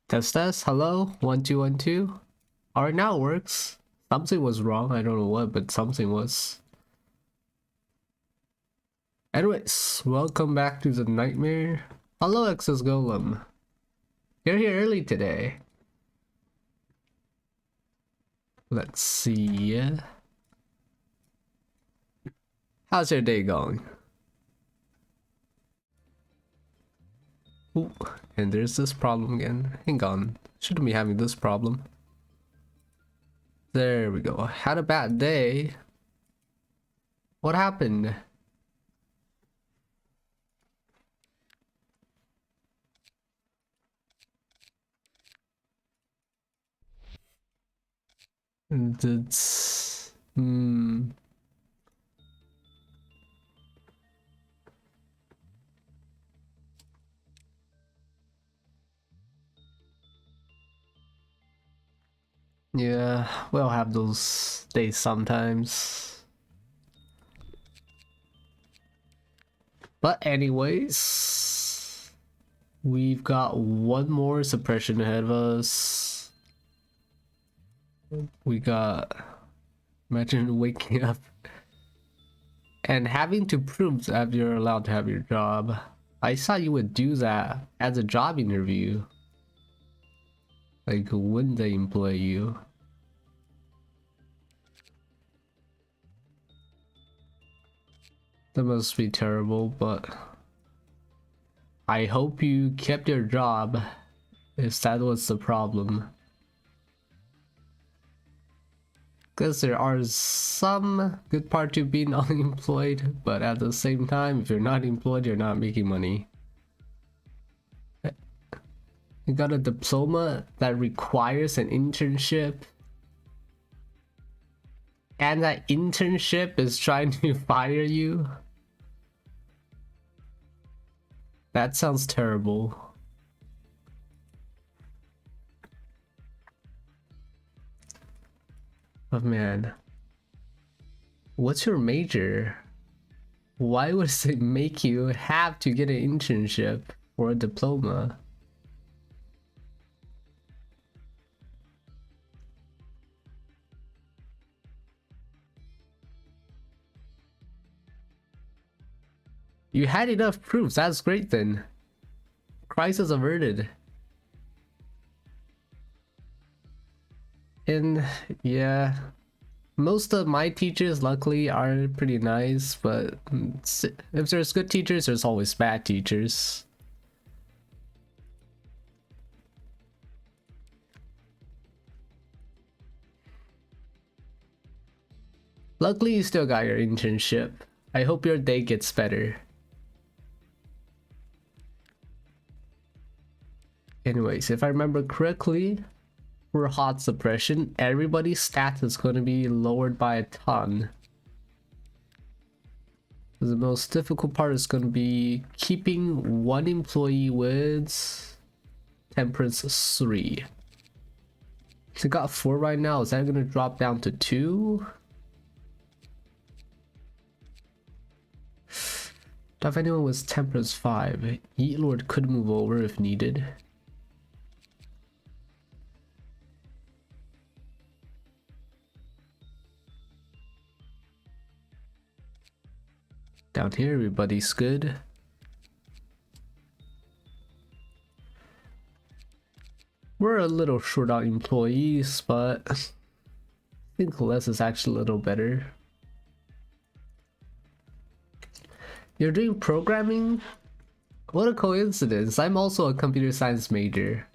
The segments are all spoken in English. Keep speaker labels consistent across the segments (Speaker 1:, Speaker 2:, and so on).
Speaker 1: Test test, hello, 1 2 1 2. Alright, now it works. Something was wrong, I don't know what, but something was. Anyways, welcome back to the nightmare. Hello, Excess Golem. You're here early today. Let's see. How's your day going? Ooh, and there's this problem again. Hang on, shouldn't be having this problem. There we go. Had a bad day. What happened? It's yeah, we'll have those days sometimes. But anyways, we've got one more suppression ahead of us. We got, imagine waking up and having to prove that you're allowed to have your job. I thought you would do that as a job interview. Like, when they employ you. That must be terrible, but I hope you kept your job if that was the problem. Because there are some good part to being unemployed, but at the same time, if you're not employed, you're not making money. You got a diploma that requires an internship, and that internship is trying to fire you. That sounds terrible. Oh man. What's your major? Why would it make you have to get an internship or a diploma? You had enough proofs, that's great then. Crisis averted. And yeah, most of my teachers luckily are pretty nice, but if there's good teachers, there's always bad teachers. Luckily you still got your internship. I hope your day gets better. Anyways, if I remember correctly, for hot suppression, everybody's stats is going to be lowered by a ton. The most difficult part is going to be keeping one employee with temperance 3. So I got 4 right now. Is that going to drop down to 2? If anyone was temperance 5, Yeet Lord could move over if needed. Down here, everybody's good. We're a little short on employees, but I think less is actually a little better. You're doing programming? What a coincidence. I'm also a computer science major.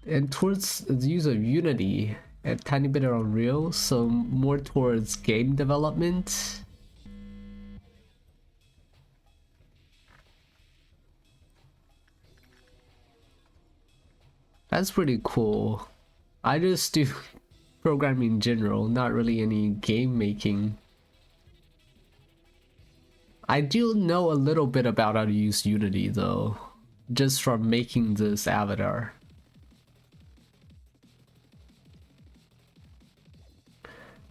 Speaker 1: And towards the use of Unity, a tiny bit of Unreal, so more towards game development. That's pretty cool. I just do programming in general, not really any game making. I do know a little bit about how to use Unity though, just from making this avatar.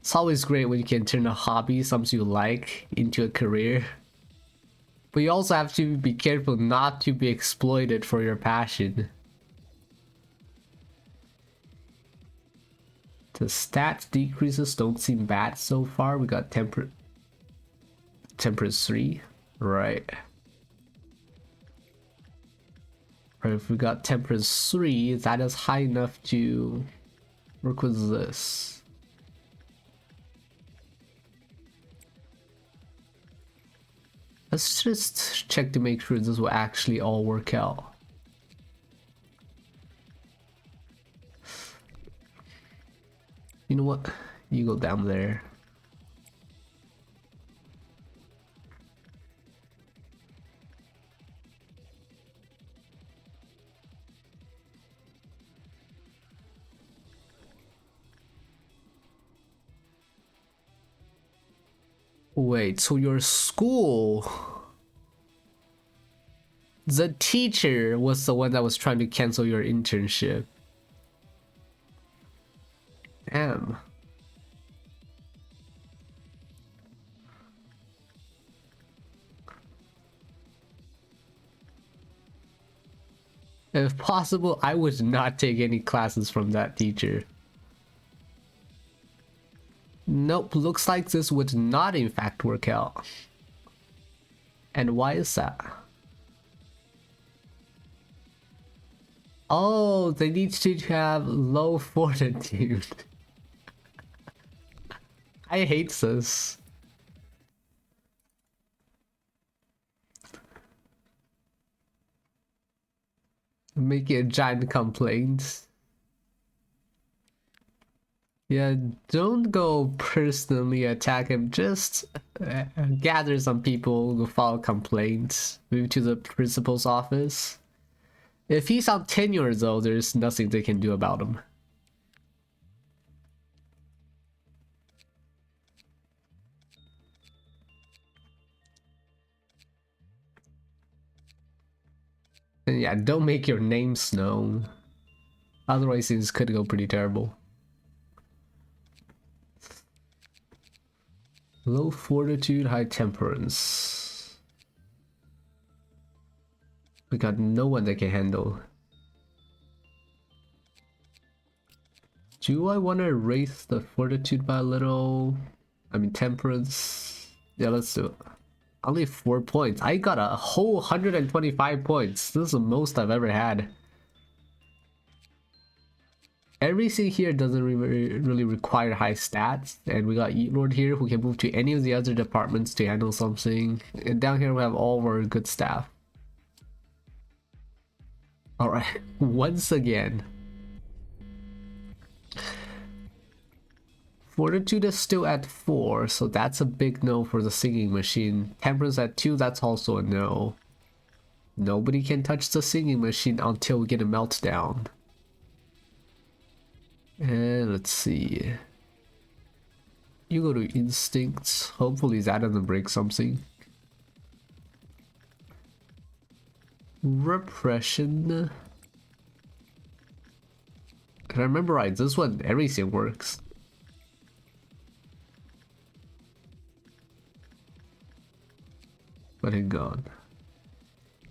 Speaker 1: It's always great when you can turn a hobby, something you like, into a career. But you also have to be careful not to be exploited for your passion. The stats decreases don't seem bad so far. We got temperance 3, right? Right, if we got temperance 3, that is high enough to work with this. Let's just check to make sure this will actually all work out. You know what? You go down there. Wait, so your school, the teacher was the one that was trying to cancel your internship. Damn. If possible, I would not take any classes from that teacher. Nope, looks like this would not in fact work out. And why is that? Oh, they need to have low fortitude. I hate this. Making a giant complaint. Yeah, don't go personally attack him. Just gather some people who file complaints. Move to the principal's office. If he's on tenure though, there's nothing they can do about him. And yeah, don't make your names known. Otherwise things could go pretty terrible. Low fortitude, high temperance. We got no one that can handle. Do I want to raise the fortitude by a little? I mean temperance. Yeah, let's do it. Only 4 points. I got a whole 125 points. This is the most I've ever had. Everything here doesn't really require high stats, and we got Eat Lord here who can move to any of the other departments to handle something. And down here we have all of our good staff. Alright, once again. Fortitude is still at 4, so that's a big no for the singing machine. Temperance at 2, that's also a no. Nobody can touch the singing machine until we get a meltdown. And let's see. You go to instincts. Hopefully that doesn't break something. Repression. Can I remember right? This one, everything works. But hang on.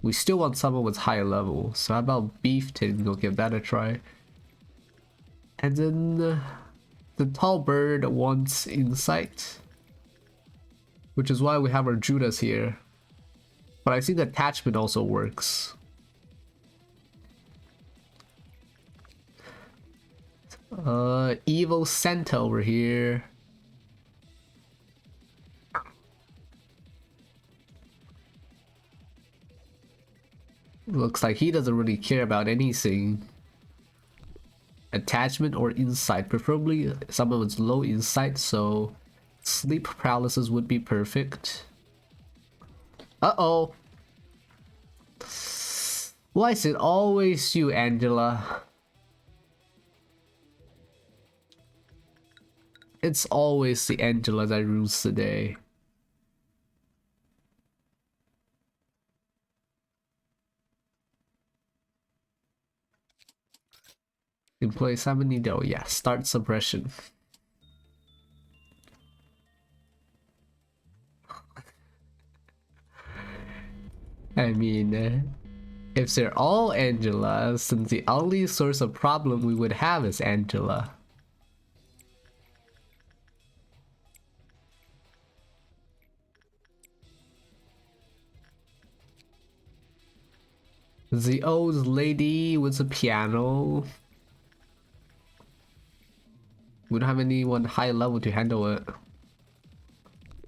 Speaker 1: We still want someone with higher level. So how about Beefton? Go give that a try. And then the tall bird wants insight, which is why we have our Judas here. But I think attachment also works. Evil Santa over here. Looks like he doesn't really care about anything. Attachment or insight, preferably someone with low insight, so sleep paralysis would be perfect. Uh-oh. Why is it always you, Angela? It's always the Angela that rules the day. Employee summon though, yeah, start suppression. I mean, if they're all Angela, since the only source of problem we would have is Angela. The old lady with the piano. We don't have anyone high level to handle it.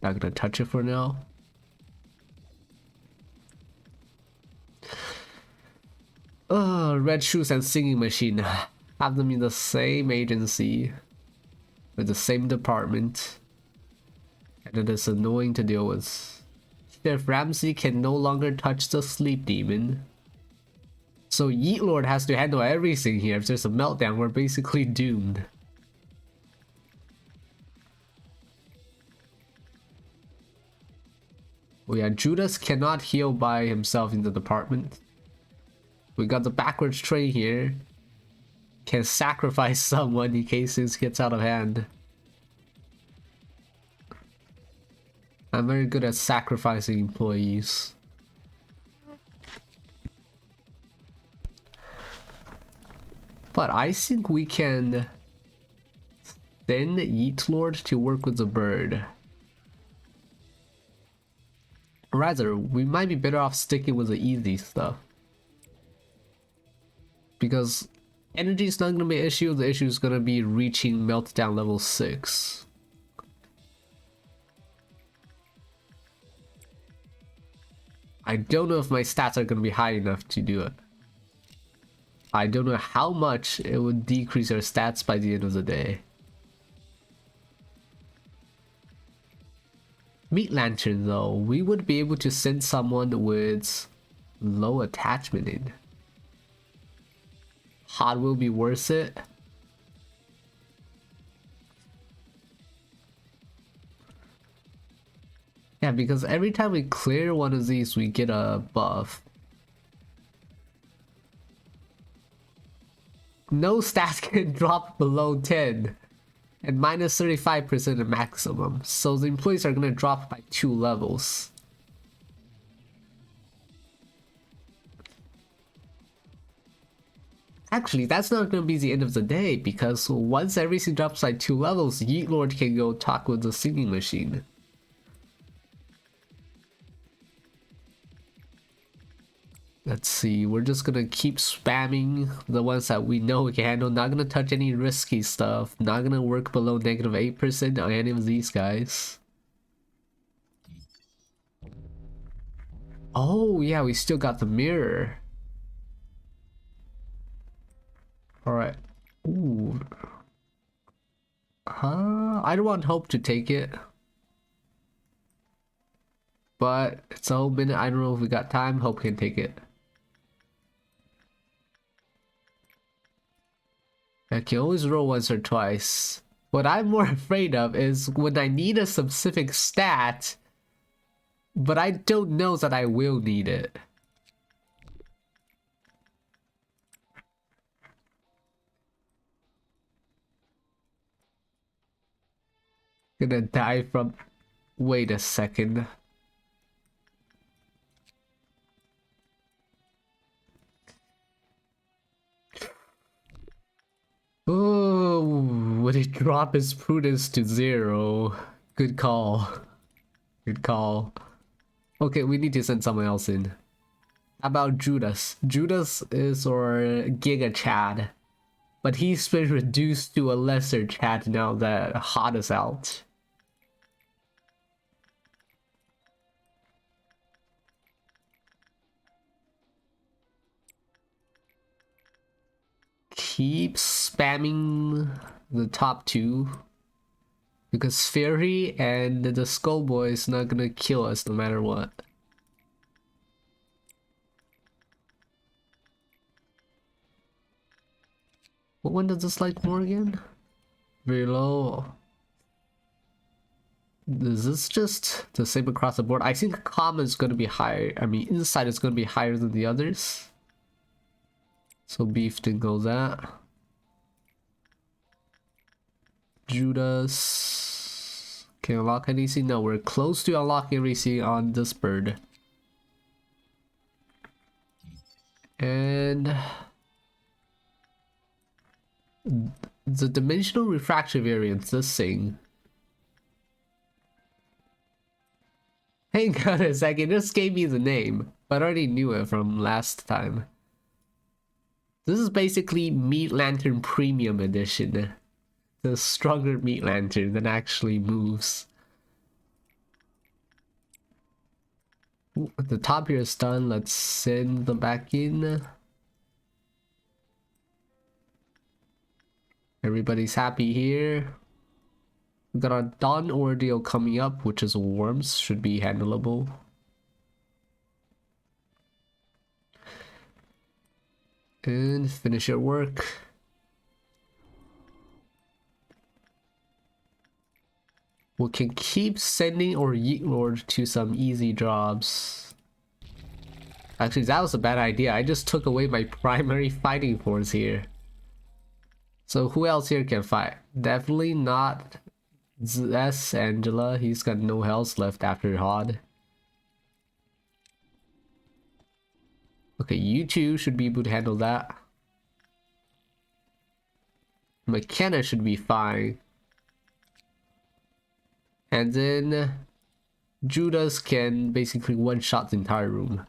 Speaker 1: Not gonna touch it for now. Red shoes and singing machine. Have them in the same agency. With the same department. And it is annoying to deal with. Sheriff Ramsey can no longer touch the sleep demon. So Yeet Lord has to handle everything here. If there's a meltdown, we're basically doomed. Oh yeah, Judas cannot heal by himself in the department. We got the backwards train here. Can sacrifice someone in case this gets out of hand. I'm very good at sacrificing employees. But I think we can send Yeet Lord to work with the bird. Rather, we might be better off sticking with the easy stuff. Because energy is not going to be an issue, the issue is going to be reaching meltdown level 6. I don't know if my stats are going to be high enough to do it. I don't know how much it would decrease our stats by the end of the day. Meat Lantern though, we would be able to send someone with low attachment in. Hod will be worth it. Yeah, because every time we clear one of these, we get a buff. No stats can drop below 10. And minus 35% of maximum. So the employees are going to drop by 2 levels. Actually, that's not going to be the end of the day, because once everything drops by 2 levels, Yeet Lord can go talk with the singing machine. Let's see, we're just gonna keep spamming the ones that we know we can handle. Not gonna touch any risky stuff. Not gonna work below negative 8% on any of these guys. Oh yeah, we still got the mirror. Alright. Ooh. I don't want Hope to take it. But it's a whole minute. I don't know if we got time. Hope can take it. I can always roll once or twice. What I'm more afraid of is when I need a specific stat, but I don't know that I will need it. Gonna die from... Wait a second. Oh, would it drop his prudence to 0? Good call. Good call. Okay, we need to send someone else in. How about Judas? Judas is our Giga Chad. But he's been reduced to a lesser Chad now that Hod is out. Keep spamming the top 2. Because Fury and the Skullboy is not gonna kill us no matter what. What one does this like more again? Very low. Is this just the same across the board? I think common is gonna be higher. I mean, inside is gonna be higher than the others. So beef didn't go that. Judas. Can unlock anything? No, we're close to unlocking everything on this bird. And the dimensional refraction variance, this thing. Hang on a second, this gave me the name, but I already knew it from last time. This is basically Meat Lantern Premium Edition. The stronger Meat Lantern that actually moves. Ooh, the top here is done. Let's send them back in. Everybody's happy here. We got a Dawn Ordeal coming up, which is worms. Should be handleable. And finish your work. We can keep sending or Yeet Lord to some easy jobs. Actually, that was a bad idea. I just took away my primary fighting force here. So who else here can fight? Definitely not S. Angela. He's got no health left after Hod. Okay, you two should be able to handle that. McKenna should be fine. And then Judas can basically one-shot the entire room.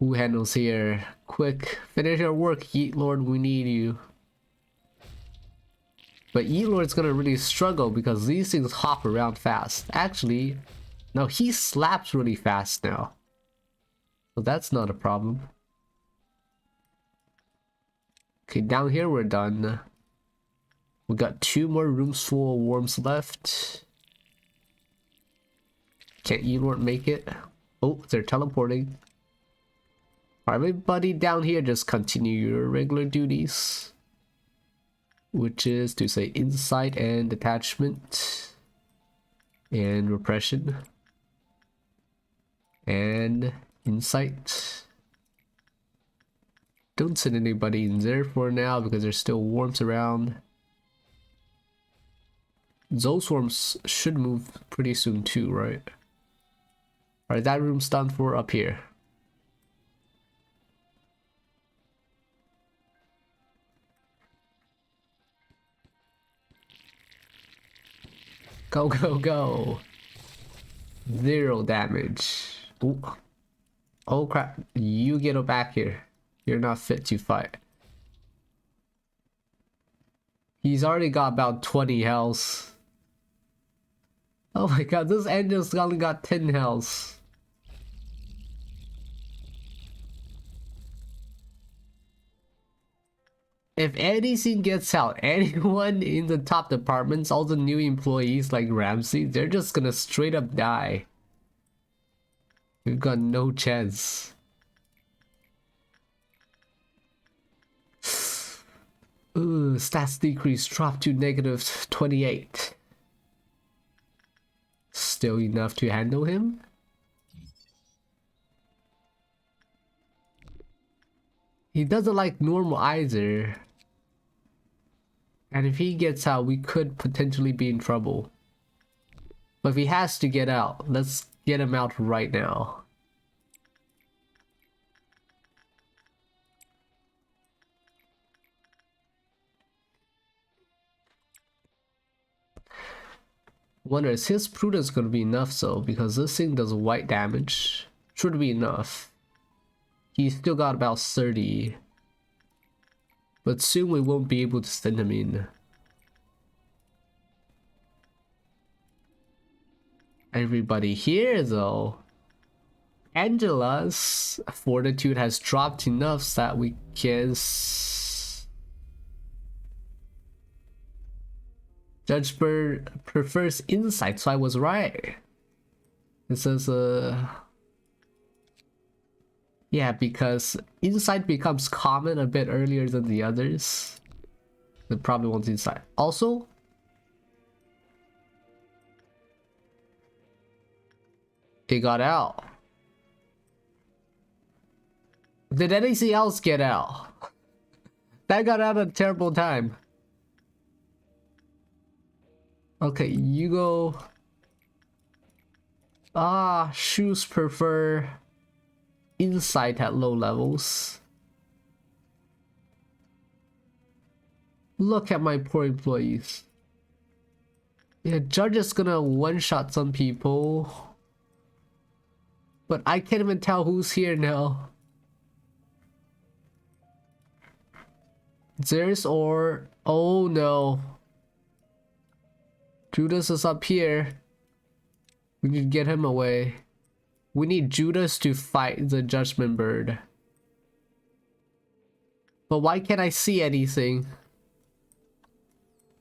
Speaker 1: Who handles here? Quick, finish your work, Yeet Lord, we need you. But Yeet Lord's gonna really struggle because these things hop around fast. Actually, no, he slaps really fast now. So that's not a problem. Okay, down here we're done. We got 2 more rooms full of worms left. Can't Yeet Lord make it? Oh, they're teleporting. Everybody down here, just continue your regular duties, which is to say insight and detachment and repression and insight. Don't send anybody in there for now because there's still worms around. Those worms should move pretty soon too, right? Alright, that room's done for up here. Go, go, go. 0 damage. Ooh. Oh crap, you get back here. You're not fit to fight. He's already got about 20 health. Oh my god, this angel's only got 10 health. If anything gets out, anyone in the top departments, all the new employees like Ramsey, they're just gonna straight up die. We've got no chance. Ooh, stats decrease, drop to -28. Still enough to handle him? He doesn't like normal either. And if he gets out, we could potentially be in trouble. But if he has to get out, let's get him out right now. Wonder, is his prudence gonna be enough though? Because this thing does white damage. Should be enough. He's still got about 30. But soon we won't be able to send him in. Everybody here though. Angela's fortitude has dropped enough so that we can... Judge Bird prefers insight, so I was right. It says yeah, because insight becomes common a bit earlier than the others. They probably want insight. Also, he got out. Did anything else get out? That got out at a terrible time. Okay, you go. Shoes prefer insight at low levels. Look at my poor employees. Yeah, Judge is gonna one-shot some people. But I can't even tell who's here now. There's or... Oh no. Judas is up here. We need to get him away. We need Judas to fight the Judgment Bird. But why can't I see anything?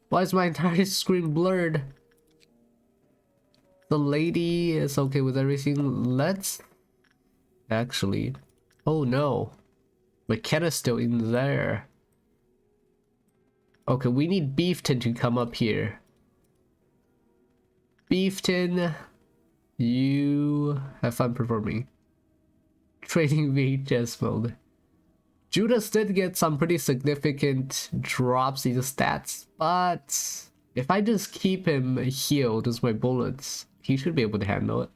Speaker 1: Why is my entire screen blurred? The lady is okay with everything. Let's... Actually... Oh no. McKenna's still in there. Okay, we need Beefton to come up here. Beefton, you have fun performing. Trading VHS mode. Judas did get some pretty significant drops in the stats, but if I just keep him healed with my bullets, he should be able to handle it.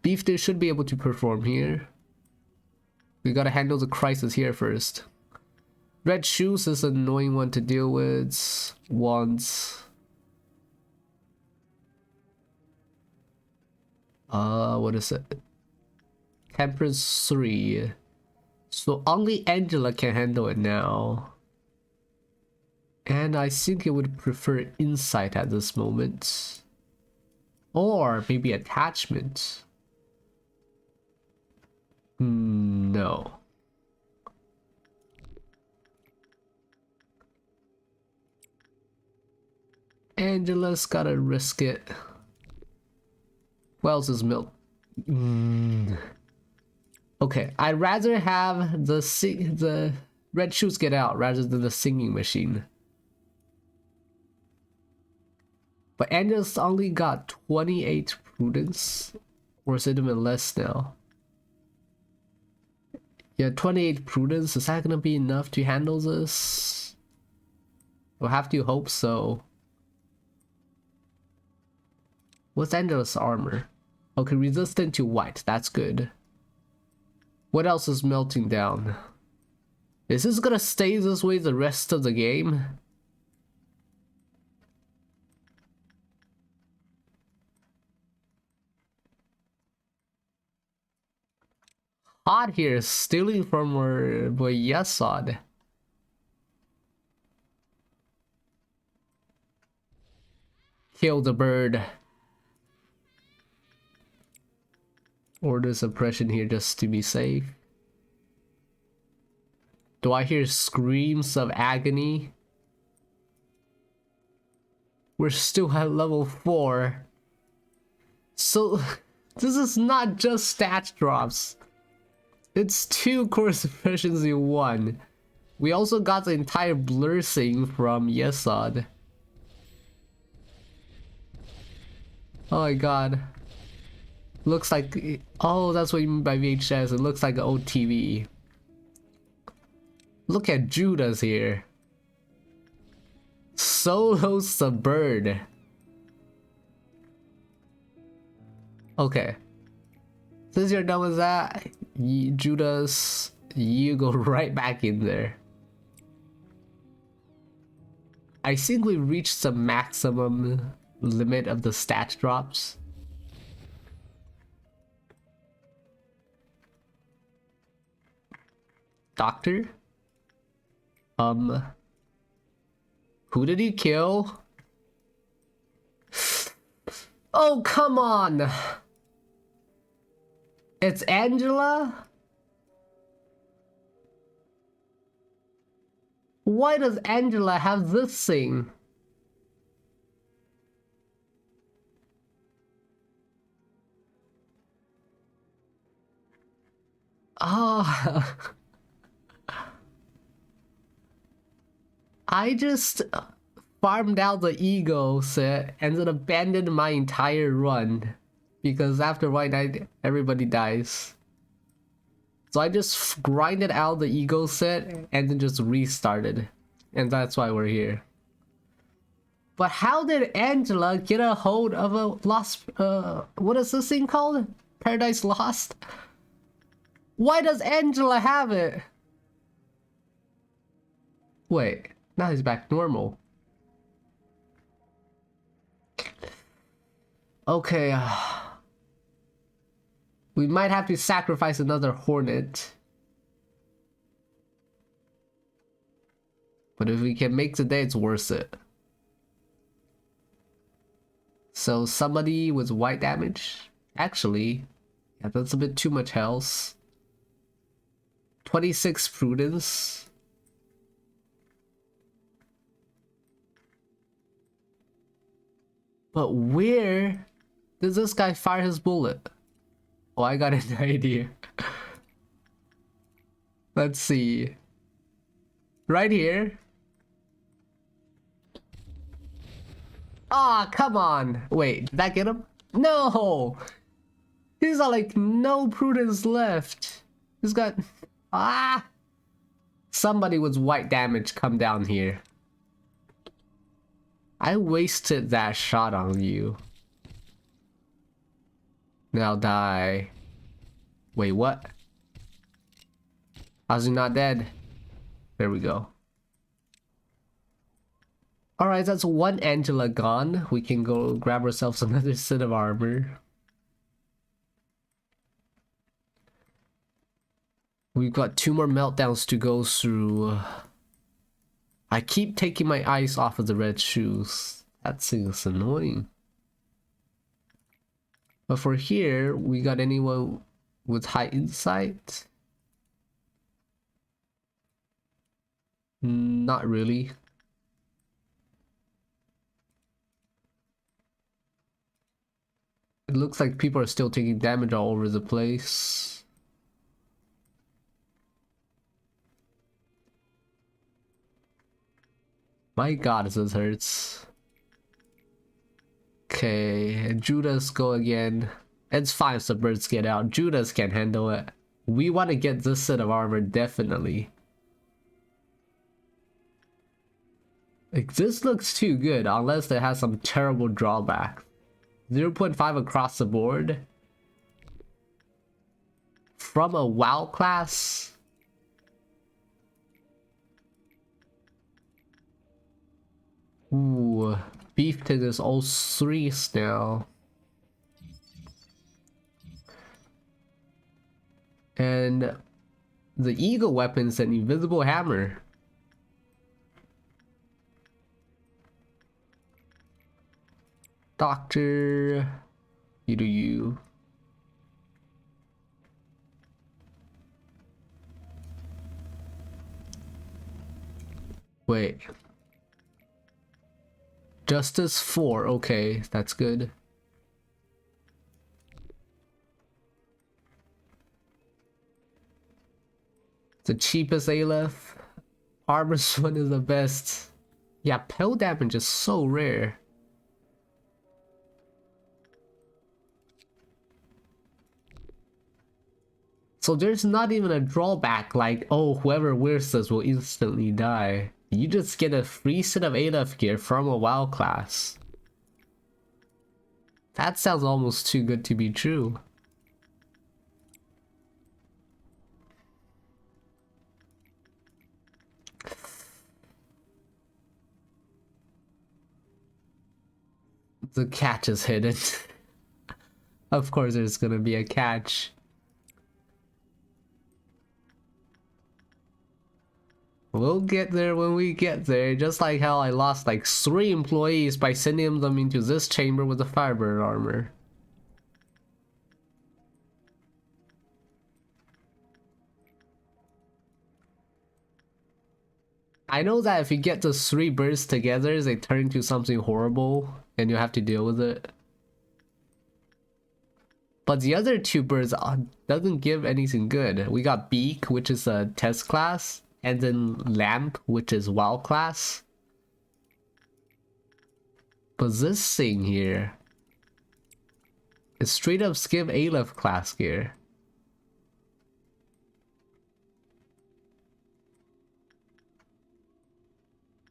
Speaker 1: Beefton should be able to perform here. We gotta handle the crisis here first. Red Shoes is an annoying one to deal with once. What is it? Temperance 3. So only Angela can handle it now. And I think it would prefer insight at this moment. Or maybe attachment. No. Angela's gotta risk it. Who else is milk? Okay, I'd rather have the Red Shoes get out rather than the singing machine. But Angela's only got 28 prudence, or is it even less now? Yeah, 28 prudence. Is that gonna be enough to handle this? We'll have to hope so. What's Angela's armor? Okay, resistant to white. That's good. What else is melting down? Is this gonna stay this way the rest of the game? Hod here is stealing from our boy Yesod. Kill the bird. Order suppression here just to be safe. Do I hear screams of agony? We're still at level 4. So this is not just stat drops. It's 2 core suppressions in 1. We also got the entire blur thing from Yesod. Oh my god. Looks like... Oh, that's what you mean by VHS. It looks like an old TV. Look at Judas here. Solo's a bird. Okay. Since you're done with that, Judas, you go right back in there. I think we reached the maximum limit of the stat drops. Doctor? Who did he kill? Oh, come on! It's Angela? Why does Angela have this thing? Oh... I just farmed out the ego set and then abandoned my entire run. Because after White Knight, everybody dies. So I just grinded out the ego set and then just restarted. And that's why we're here. But how did Angela get a hold of a lost, what is this thing called? Paradise Lost? Why does Angela have it? Wait, now he's back normal. Okay, we might have to sacrifice another Hornet. But if we can make the day, it's worth it. So somebody with white damage? Actually, yeah, that's a bit too much health. 26 prudence. But where does this guy fire his bullet? Oh, I got an idea. Let's see. Right here. Ah, come on. Wait, did that get him? No! He's got like no prudence left. He's got... Ah! Somebody with white damage come down here. I wasted that shot on you. Now die. Wait, what? How's he not dead? There we go. Alright, that's one Angela gone. We can go grab ourselves another set of armor. We've got 2 more meltdowns to go through. I keep taking my eyes off of the red shoes. That seems annoying. But for here, we got anyone with high insight? Not really. It looks like people are still taking damage all over the place. My god, this hurts. Okay, Judas go again. It's fine if the birds get out. Judas can handle it. We want to get this set of armor, definitely. Like, this looks too good, unless it has some terrible drawback. 0.5 across the board. From a WoW class. Ooh, Beefton is all 3s now. And the eagle weapon's an invisible hammer. Doctor, you do you. Wait. Justice 4, okay, that's good. The cheapest Aleph. Armor's one is the best. Yeah, pill damage is so rare. So there's not even a drawback like, oh, whoever wears this will instantly die. You just get a free set of Aleph gear from a WoW class. That sounds almost too good to be true. The catch is hidden. Of course there's gonna be a catch. We'll get there when we get there, just like how I lost like 3 employees by sending them into this chamber with the firebird armor. I know that if you get the 3 birds together, they turn into something horrible and you have to deal with it. But the other 2 birds doesn't give anything good. We got Beak, which is a test class, and then Lamp, which is WoW class. But this thing here is straight up skip Aleph class gear.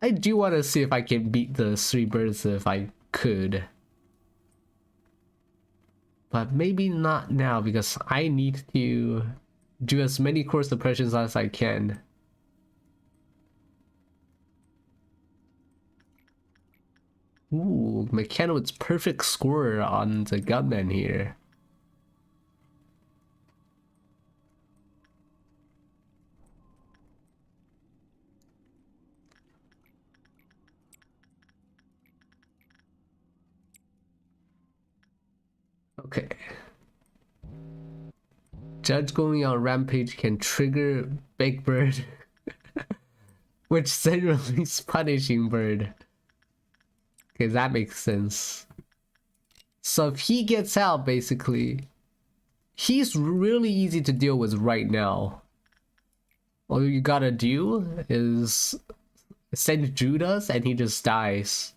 Speaker 1: I do want to see if I can beat the 3 birds if I could. But maybe not now because I need to do as many core suppressions as I can. Ooh, McKenna with perfect score on the gunman here. Okay. Judge going on rampage can trigger Big Bird, which then release Punishing Bird. Okay, that makes sense. So if he gets out, basically, he's really easy to deal with right now. All you gotta do is send Judas and he just dies.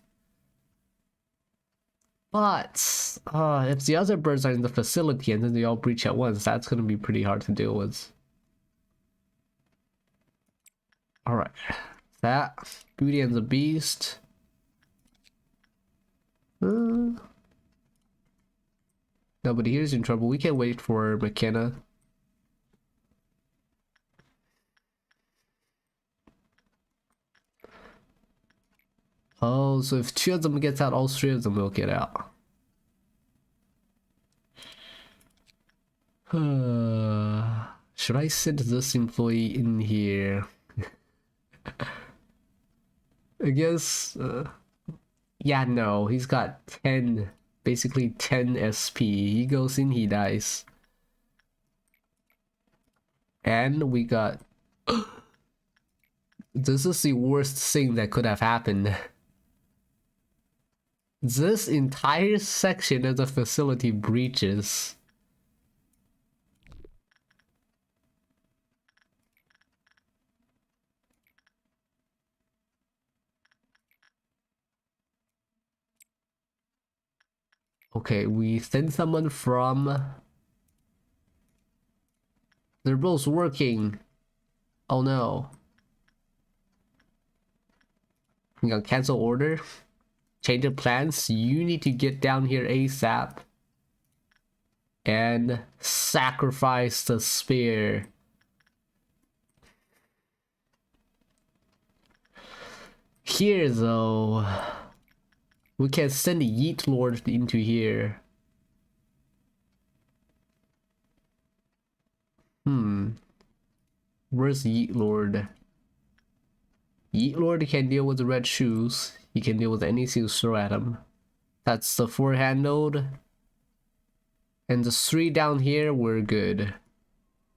Speaker 1: But if the other birds are in the facility and then they all breach at once, that's gonna be pretty hard to deal with. Alright. That. Beauty and the Beast. Nobody here's in trouble. We can wait for McKenna. Oh, so if 2 of them gets out, all 3 of them will get out. Should I send this employee in here? I guess, yeah, no, he's got 10, basically 10 SP. He goes in, he dies. And we got... This is the worst thing that could have happened. This entire section of the facility breaches. Okay, we send someone from... They're both working. Oh no. We got cancel order. Change of plans. You need to get down here ASAP. And sacrifice the spear. Here though, we can send the Yeet Lord into here. Where's Yeet Lord? Yeet Lord can deal with the red shoes. He can deal with anything you throw at him. That's the 4-handled. And the 3 down here, we're good.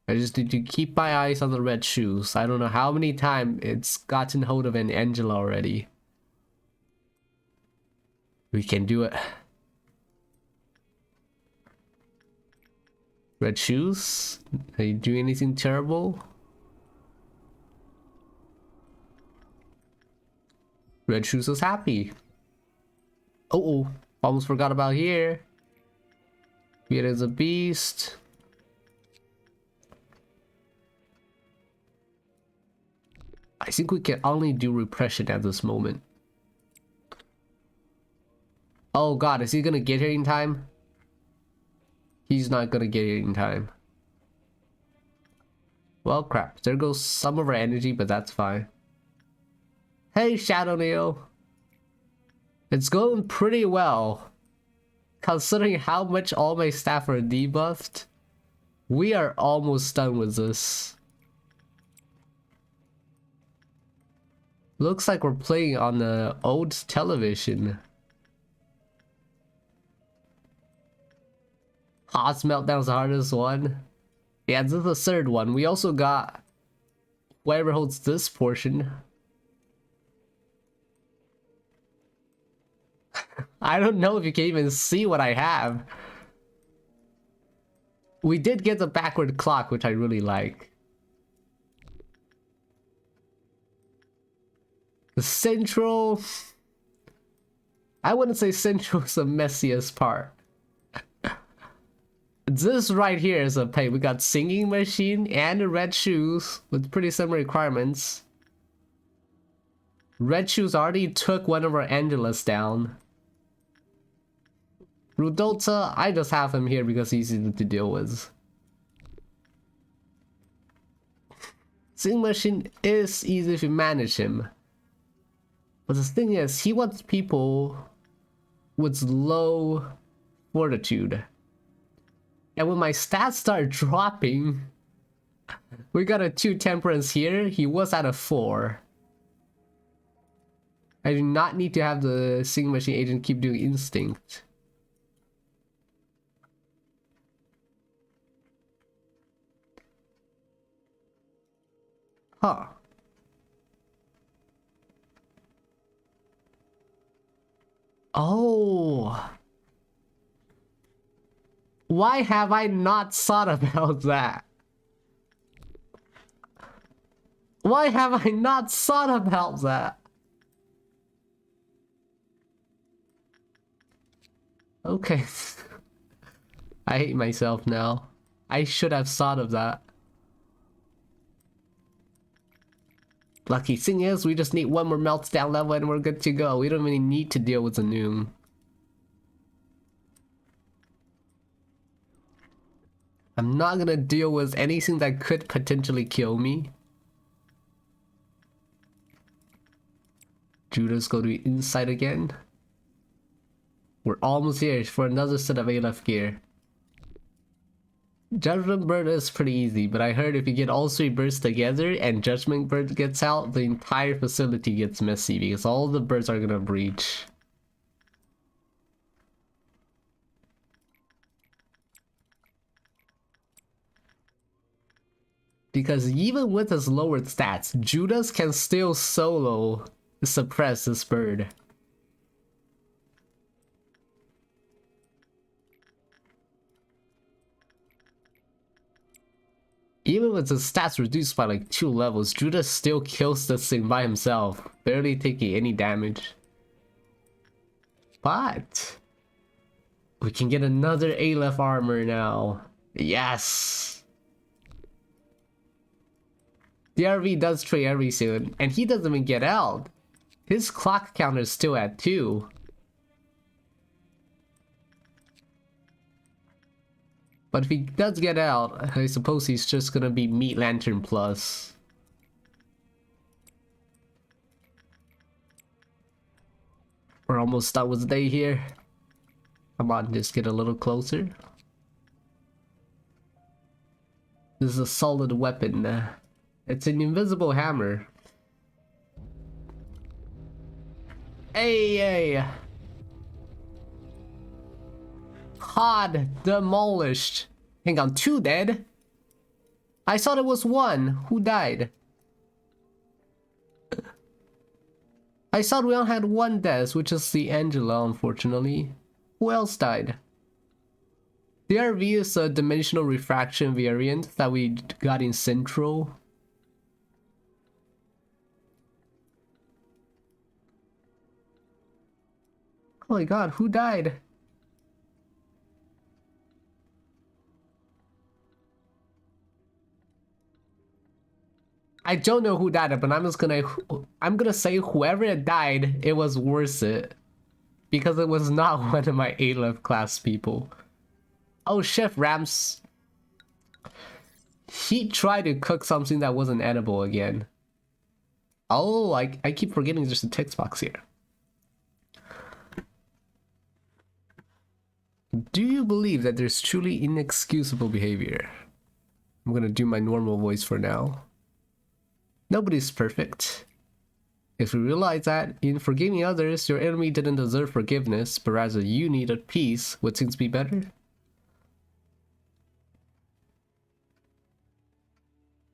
Speaker 1: I just need to keep my eyes on the red shoes. I don't know how many times it's gotten hold of an Angela already. We can do it. Red shoes? Are you doing anything terrible? Red shoes is happy. Oh, almost forgot about here. It is a beast. I think we can only do repression at this moment. Oh god, is he gonna get here in time? He's not gonna get here in time. Well, crap. There goes some of our energy, but that's fine. Hey, Shadow Neo. It's going pretty well. Considering how much all my staff are debuffed, we are almost done with this. Looks like we're playing on the old television. Hod's Meltdown's the hardest one. Yeah, this is the 3rd one. We also got whoever holds this portion. I don't know if you can even see what I have. We did get the backward clock, which I really like. The central... I wouldn't say central is the messiest part. This right here is a pay. We got singing machine and red shoes with pretty similar requirements. Red Shoes already took one of our Angelas down. Rudolta, I just have him here because he's easy to deal with. Sing Machine is easy if you manage him. But the thing is, he wants people with low fortitude. And when my stats start dropping, we got a 2 temperance here. He was at a 4. I do not need to have the Sing Machine agent keep doing instinct. Huh. Oh. Why have I not thought about that? Why have I not thought about that? Okay. I hate myself now. I should have thought of that. Lucky thing is, we just need one more meltdown level and we're good to go. We don't really need to deal with the Noom. I'm not gonna deal with anything that could potentially kill me. Judah's go to inside again. We're almost here for another set of ALF gear. Judgment Bird is pretty easy, but I heard if you get all 3 birds together and Judgment Bird gets out, the entire facility gets messy because all the birds are gonna breach. Because even with his lowered stats, Judas can still solo suppress this bird. Even with his stats reduced by like 2 levels, Judas still kills this thing by himself, barely taking any damage. But we can get another ALF armor now. Yes! The RV does trade every soon, and he doesn't even get out. His clock counter is still at 2. But if he does get out, I suppose he's just gonna be Meat Lantern Plus. We're almost done with the day here. Come on, just get a little closer. This is a solid weapon. It's an invisible hammer. Hey! Hod demolished. Hang on, 2 dead? I thought it was 1. Who died? I thought we only had 1 death, which is the Angela, unfortunately. Who else died? The RV is a dimensional refraction variant that we got in Central. Oh my god, who died? I don't know who died, but I'm gonna say whoever died, it was worth it. Because it was not one of my A-Level class people. Oh, Chef Rams. He tried to cook something that wasn't edible again. Oh, I keep forgetting there's a text box here. Do you believe that there's truly inexcusable behavior? I'm gonna do my normal voice for now. Nobody's perfect. If you realize that, in forgiving others, your enemy didn't deserve forgiveness, but rather you needed peace, would things be better?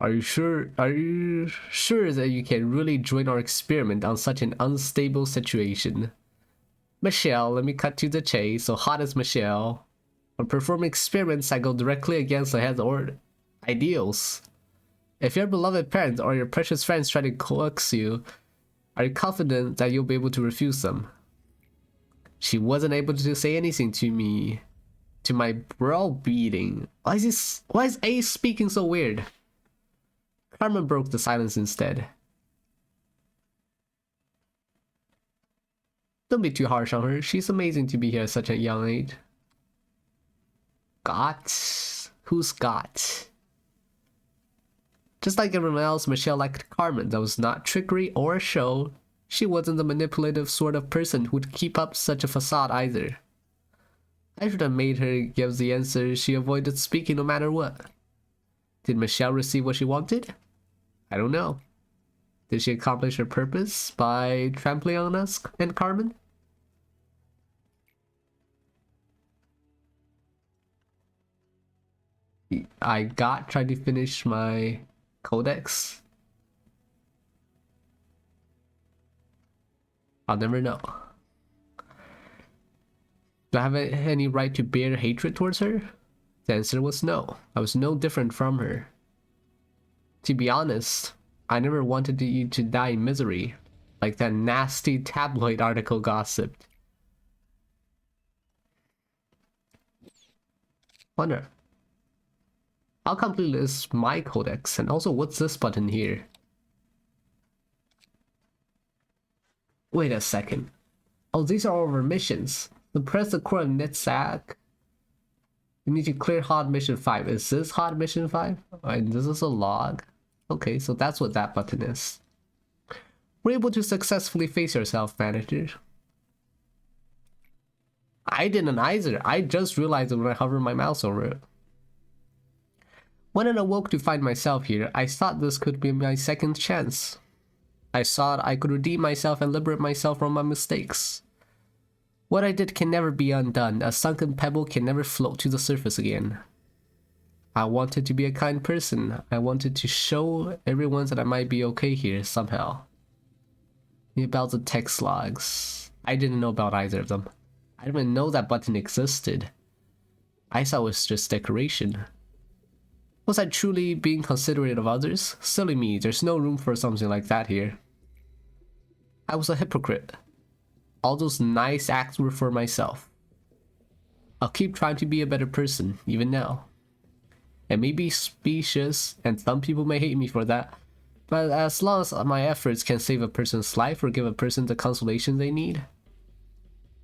Speaker 1: Are you sure that you can really join our experiment on such an unstable situation? Michelle, let me cut to the chase. So Hod is Michelle. When performing experiments that go directly against the head's or ideals. If your beloved parents or your precious friends try to coax you, are you confident that you'll be able to refuse them? She wasn't able to say anything to me. To my browbeating. Why is Ace speaking so weird? Carmen broke the silence instead. Don't be too harsh on her. She's amazing to be here at such a young age. Got? Who's got? Just like everyone else, Michelle liked Carmen. That was not trickery or a show. She wasn't the manipulative sort of person who'd keep up such a facade either. I should have made her give the answer she avoided speaking no matter what. Did Michelle receive what she wanted? I don't know. Did she accomplish her purpose by trampling on us and Carmen? I got trying to finish my codex. I'll never know. Do I have any right to bear hatred towards her? The answer was no. I was no different from her. To be honest, I never wanted you to die in misery, like that nasty tabloid article gossiped. Wonder. I'll complete this my codex, and also what's this button here? Wait a second. Oh, these are all our missions. Suppress the core of Netzach. You need to clear Hod Mission 5. Is this Hod Mission 5? And this is a log. Okay, so that's what that button is. We're able to successfully face yourself, manager. I didn't either. I just realized it when I hovered my mouse over it. When I awoke to find myself here, I thought this could be my second chance. I thought I could redeem myself and liberate myself from my mistakes. What I did can never be undone. A sunken pebble can never float to the surface again. I wanted to be a kind person. I wanted to show everyone that I might be okay here somehow. About the text logs. I didn't know about either of them. I didn't even know that button existed. I thought it was just decoration. Was I truly being considerate of others? Silly me, there's no room for something like that here. I was a hypocrite. All those nice acts were for myself. I'll keep trying to be a better person, even now. It may be specious, and some people may hate me for that, but as long as my efforts can save a person's life or give a person the consolation they need,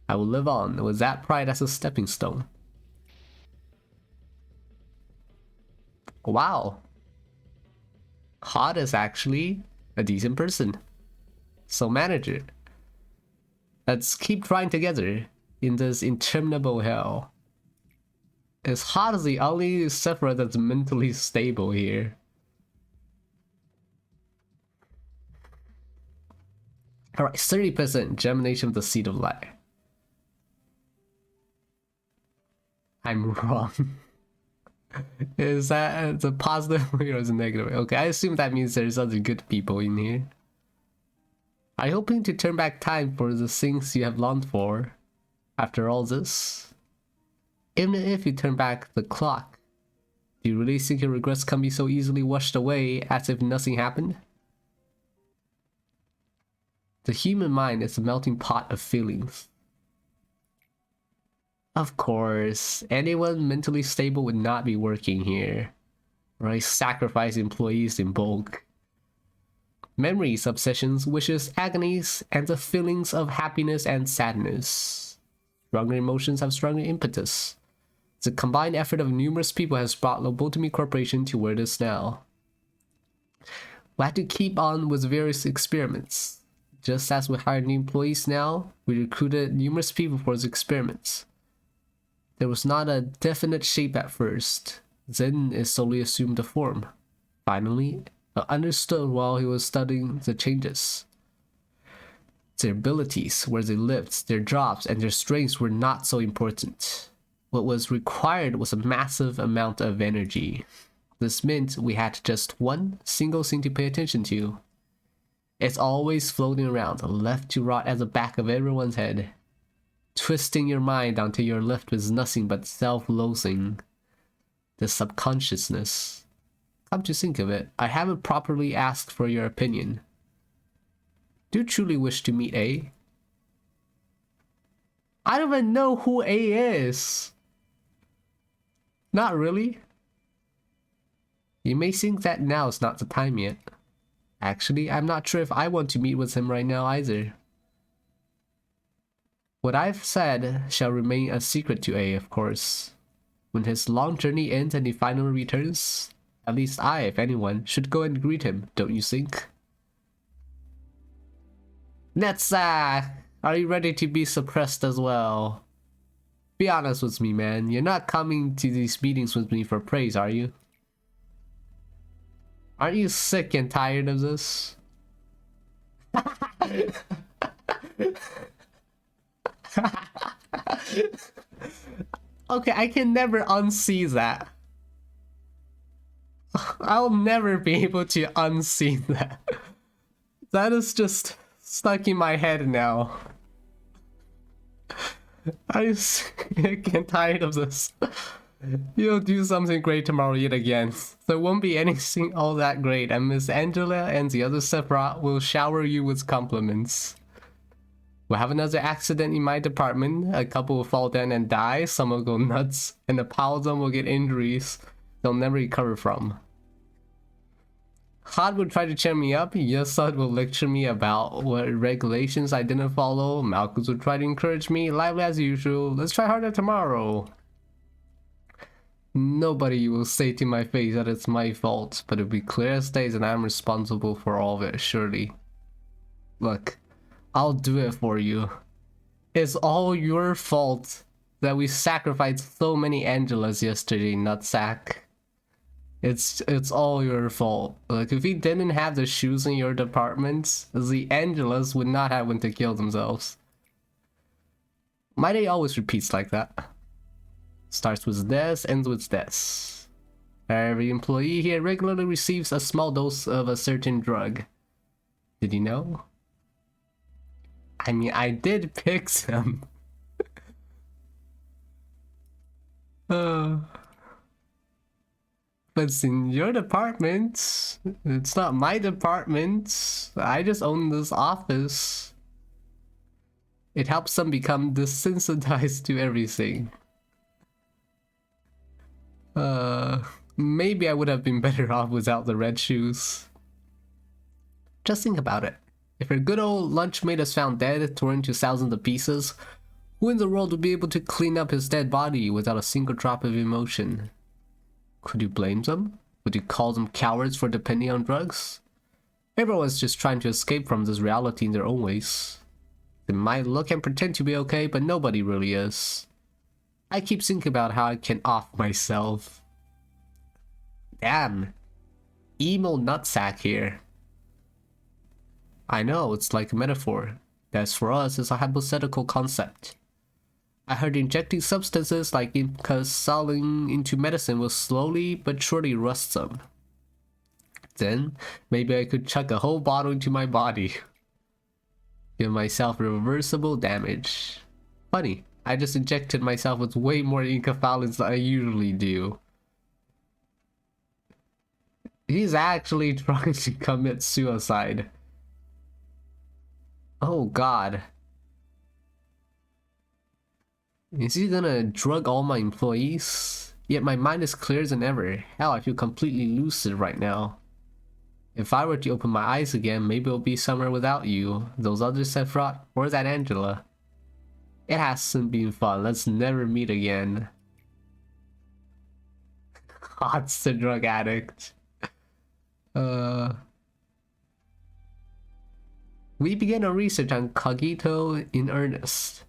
Speaker 1: I will live on with that pride as a stepping stone. Wow. Hod is actually a decent person. So manager, let's keep trying together in this interminable hell. Is Hod the only sufferer that's mentally stable here? Alright, 30% germination of the seed of life. I'm wrong. Is that a positive or is a negative? Okay, I assume that means there's other good people in here. Are you hoping to turn back time for the things you have longed for after all this? Even if you turn back the clock, do you really think your regrets can be so easily washed away as if nothing happened? The human mind is a melting pot of feelings. Of course, anyone mentally stable would not be working here, right? Sacrifice employees in bulk. Memories, obsessions, wishes, agonies, and the feelings of happiness and sadness. Stronger emotions have stronger impetus. The combined effort of numerous people has brought Lobotomy Corporation to where it is now. We had to keep on with various experiments. Just as we hired new employees now, we recruited numerous people for those experiments. There was not a definite shape at first, then it slowly assumed a form. Finally, I understood while he was studying the changes. Their abilities, where they lived, their jobs, and their strengths were not so important. What was required was a massive amount of energy. This meant we had just one single thing to pay attention to. It's always floating around, left to rot at the back of everyone's head, twisting your mind until you're left with nothing but self-loathing. The subconsciousness. Come to think of it, I haven't properly asked for your opinion. Do you truly wish to meet A? I don't even know who A is. Not really. You may think that now is not the time yet. Actually, I'm not sure if I want to meet with him right now either. What I've said shall remain a secret to A, of course. When his long journey ends and he finally returns, at least I, if anyone, should go and greet him, don't you think? Netzach! Are you ready to be suppressed as well? Be honest with me, man. You're not coming to these meetings with me for praise, are you? Aren't you sick and tired of this? Okay, I can never unsee that. I'll never be able to unsee that. That is just stuck in my head now. I'm sick and tired of this. You'll do something great tomorrow yet again. There won't be anything all that great, and Miss Angela and the other Sephra will shower you with compliments. We'll have another accident in my department. A couple will fall down and die, some will go nuts, and a pile of them will get injuries they'll never recover from. Hod will try to cheer me up. Yesod will lecture me about what regulations I didn't follow. Malcolm will try to encourage me. Lively as usual. Let's try harder tomorrow. Nobody will say to my face that it's my fault, but it'll be clear as day that I'm responsible for all of it, surely. Look, I'll do it for you. It's all your fault that we sacrificed so many Angelas yesterday, nutsack. It's all your fault. Like, if you didn't have the shoes in your department, the Angelas would not have went to kill themselves. My day always repeats like that. Starts with this, ends with this. Every employee here regularly receives a small dose of a certain drug. Did you know? I mean, I did pick some. But it's in your department. It's not my department. I just own this office. It helps them become desensitized to everything. Maybe I would have been better off without the red shoes. Just think about it. If our good old lunchmate is found dead, torn into thousands of pieces, who in the world would be able to clean up his dead body without a single drop of emotion? Could you blame them? Would you call them cowards for depending on drugs? Everyone's just trying to escape from this reality in their own ways. They might look and pretend to be okay, but nobody really is. I keep thinking about how I can off myself. Damn. Emo nutsack here. I know, it's like a metaphor. That's for us is a hypothetical concept. I heard injecting substances like Incasaling into medicine will slowly but surely rust them. Then, maybe I could chuck a whole bottle into my body. Give myself irreversible damage. Funny, I just injected myself with way more Incafalins than I usually do. He's actually trying to commit suicide. Oh god. Is he gonna drug all my employees? Yet my mind is clearer than ever. Hell, I feel completely lucid right now. If I were to open my eyes again, maybe it'll be somewhere without you, those others Sephrot, or that Angela. It hasn't been fun. Let's never meet again. Hod's the drug addict. We began our research on Cogito in earnest.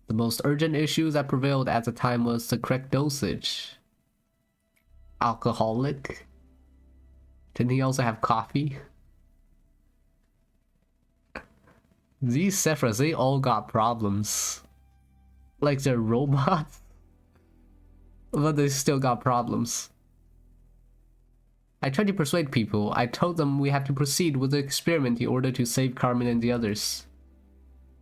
Speaker 1: The most urgent issue that prevailed at the time was the correct dosage. Alcoholic? Didn't he also have coffee? These Sephras, they all got problems. Like they're robots. But they still got problems. I tried to persuade people. I told them we have to proceed with the experiment in order to save Carmen and the others.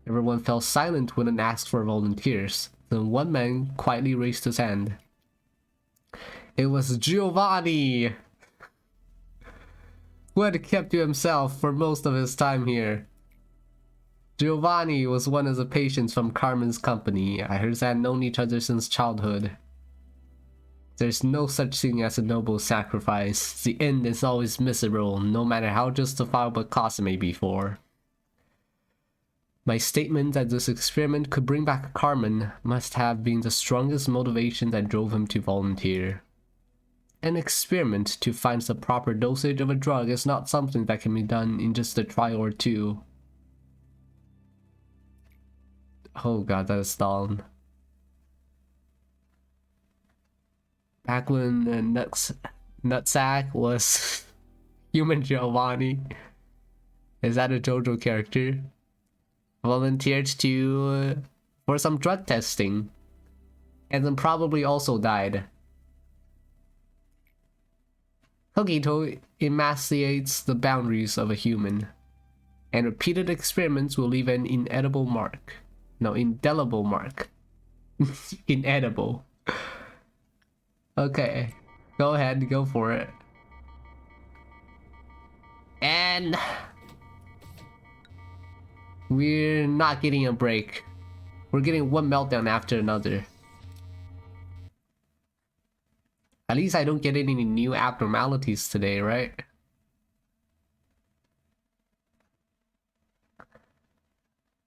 Speaker 1: Everyone fell silent when asked for volunteers. Then one man quietly raised his hand. It was Giovanni! Who had kept to himself for most of his time here. Giovanni was one of the patients from Carmen's company. I heard they had known each other since childhood. There's no such thing as a noble sacrifice. The end is always miserable, no matter how justifiable cost it may be for. My statement that this experiment could bring back Carmen must have been the strongest motivation that drove him to volunteer. An experiment to find the proper dosage of a drug is not something that can be done in just a trial or two. Oh god, that is Stalin. Back when Netzach was human Giovanni. Is that a JoJo character? Volunteered for some drug testing. And then probably also died. Cogito emaciates the boundaries of a human. And repeated experiments will leave an inedible mark. No, indelible mark. Inedible. Okay. Go ahead, go for it. And we're not getting a break. We're getting one meltdown after another. At least I don't get any new abnormalities today, right?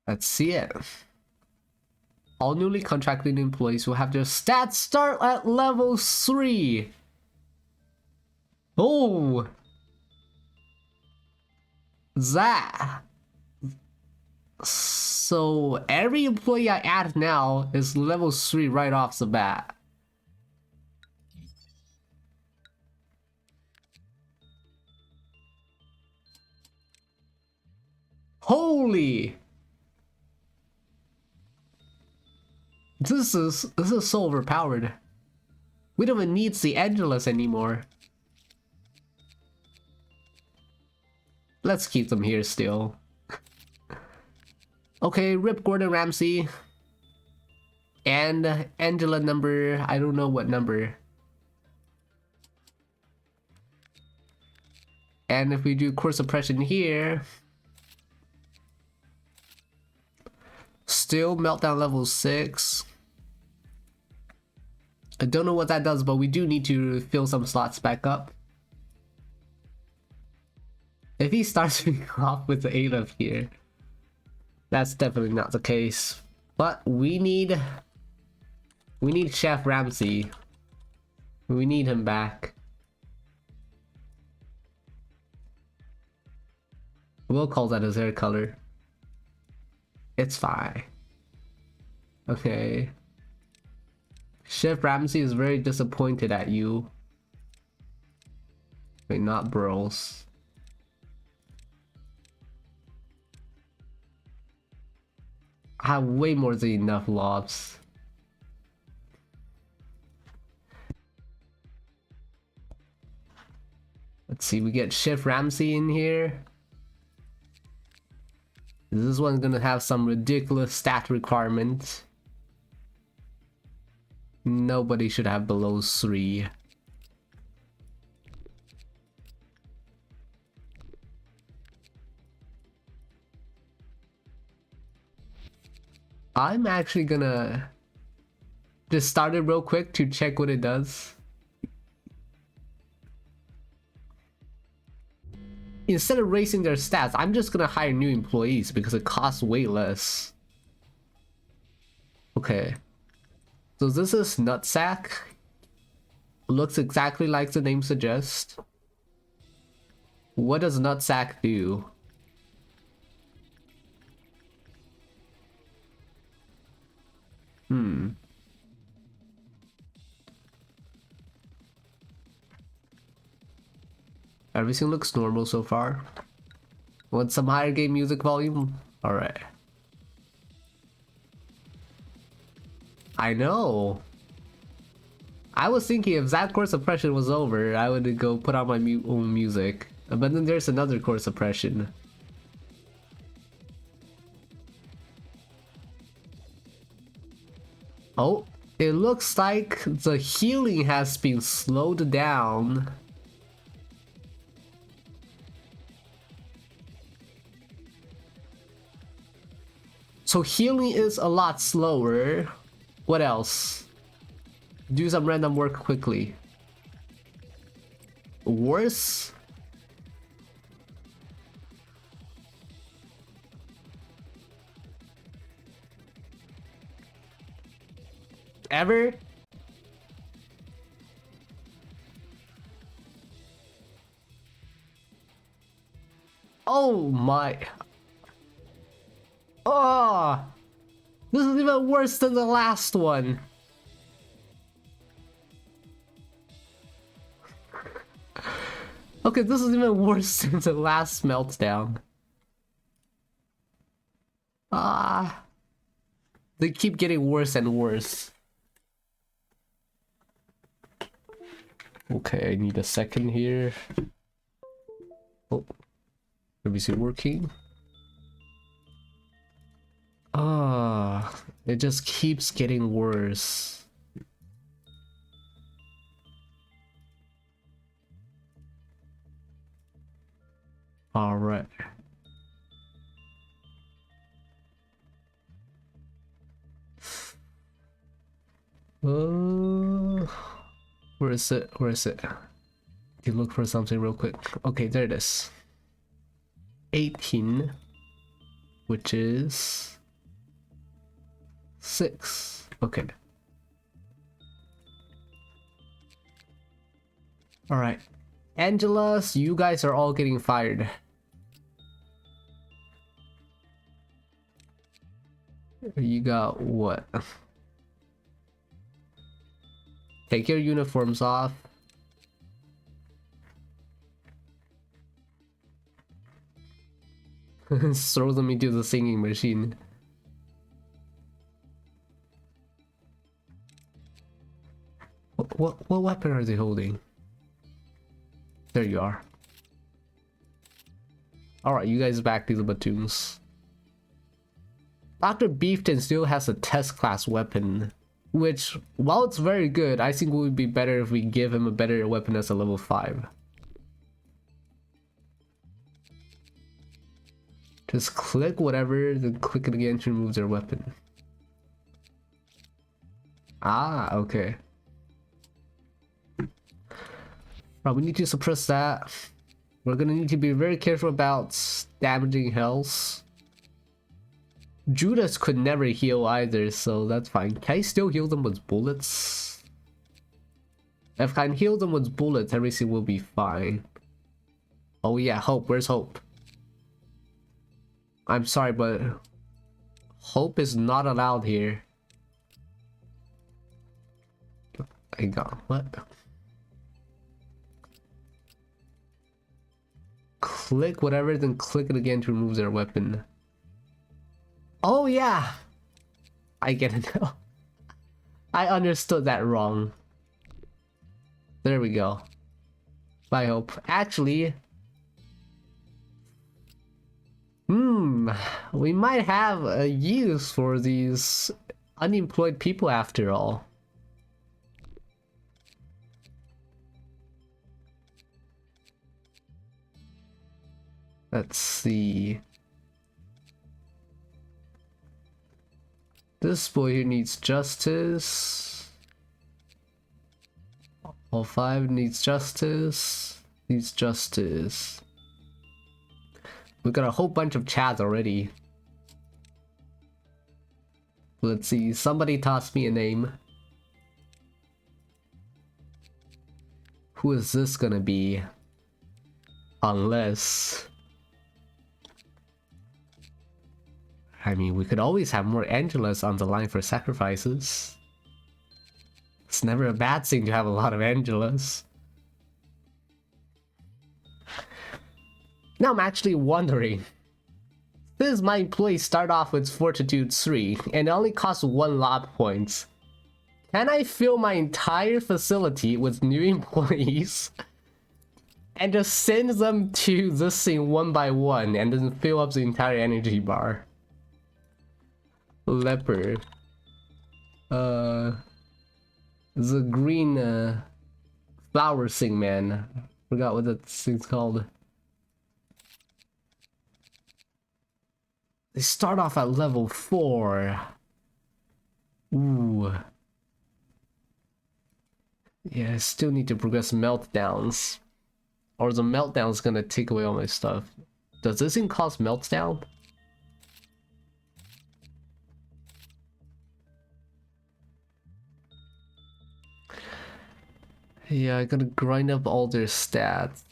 Speaker 1: Let's see it. All newly contracted employees will have their stats start at level 3. Oh! That. So every employee I add now is level 3 right off the bat. Holy! This is so overpowered. We don't even need the Angelus anymore. Let's keep them here still. Okay, Rip Gordon Ramsay. And Angela number, I don't know what number. And if we do core suppression here, still meltdown level 6. I don't know what that does, but we do need to fill some slots back up. If he starts me off with the Aleph here, that's definitely not the case. But we need Chef Ramsay. We need him back. We'll call that his hair color. It's fine. Okay. Chef Ramsay is very disappointed at you. Wait, not Burles. I have way more than enough lobs. Let's see, we get Chef Ramsay in here. This one's gonna have some ridiculous stat requirements. Nobody should have below 3. I'm actually gonna just start it real quick to check what it does. Instead of raising their stats, I'm just gonna hire new employees because it costs way less. Okay. So this is Nutsack. Looks exactly like the name suggests. What does Nutsack do? Everything looks normal so far. Want some higher game music volume? Alright. I know. I was thinking if that core suppression was over, I would go put on my own music. But then there's another core suppression. Oh, it looks like the healing has been slowed down. So healing is a lot slower. What else? Do some random work quickly. Worse? Ever? Oh my. Oh, this is even worse than the last one. Okay, this is even worse than the last meltdown. Ah, they keep getting worse and worse. Okay, I need a second here. Oh, let me see, working. Ah, it just keeps getting worse. All right. Where is it? Where is it? You look for something real quick. Okay, there it is. 18, which is 6. Okay. All right, Angela's, you guys are all getting fired. You got what? Take your uniforms off. Throw them into the singing machine. What weapon are they holding? There you are. Alright, you guys back to the platoons. Dr. Beefton still has a test class weapon, which, while it's very good, I think it would be better if we give him a better weapon as a level 5. Just click whatever, then click it again to remove their weapon. Ah, okay. Right, we need to suppress that. We're gonna need to be very careful about damaging health. Judas could never heal either, so that's fine. Can I still heal them with bullets? If I can heal them with bullets, everything will be fine. Oh yeah, Hope. Where's Hope? I'm sorry, but Hope is not allowed here. I got what? Click whatever, then click it again to remove their weapon. Oh yeah! I get it now. I understood that wrong. There we go. Bye, Hope. Actually, we might have a use for these unemployed people after all. Let's see. This boy here needs justice. All 5 needs justice. Needs justice. We got a whole bunch of chads already. Let's see. Somebody toss me a name. Who is this gonna be? Unless... I mean, we could always have more Angelas on the line for sacrifices. It's never a bad thing to have a lot of Angelas. Now I'm actually wondering, since my employees start off with Fortitude 3 and it only costs 1 lot points, can I fill my entire facility with new employees and just send them to this thing one by one and then fill up the entire energy bar? Leopard. The green flower thing, man. Forgot what that thing's called. They start off at level 4. Ooh. Yeah, I still need to progress meltdowns. Or the meltdown's gonna take away all my stuff. Does this thing cost meltdown? Yeah, I gotta grind up all their stats.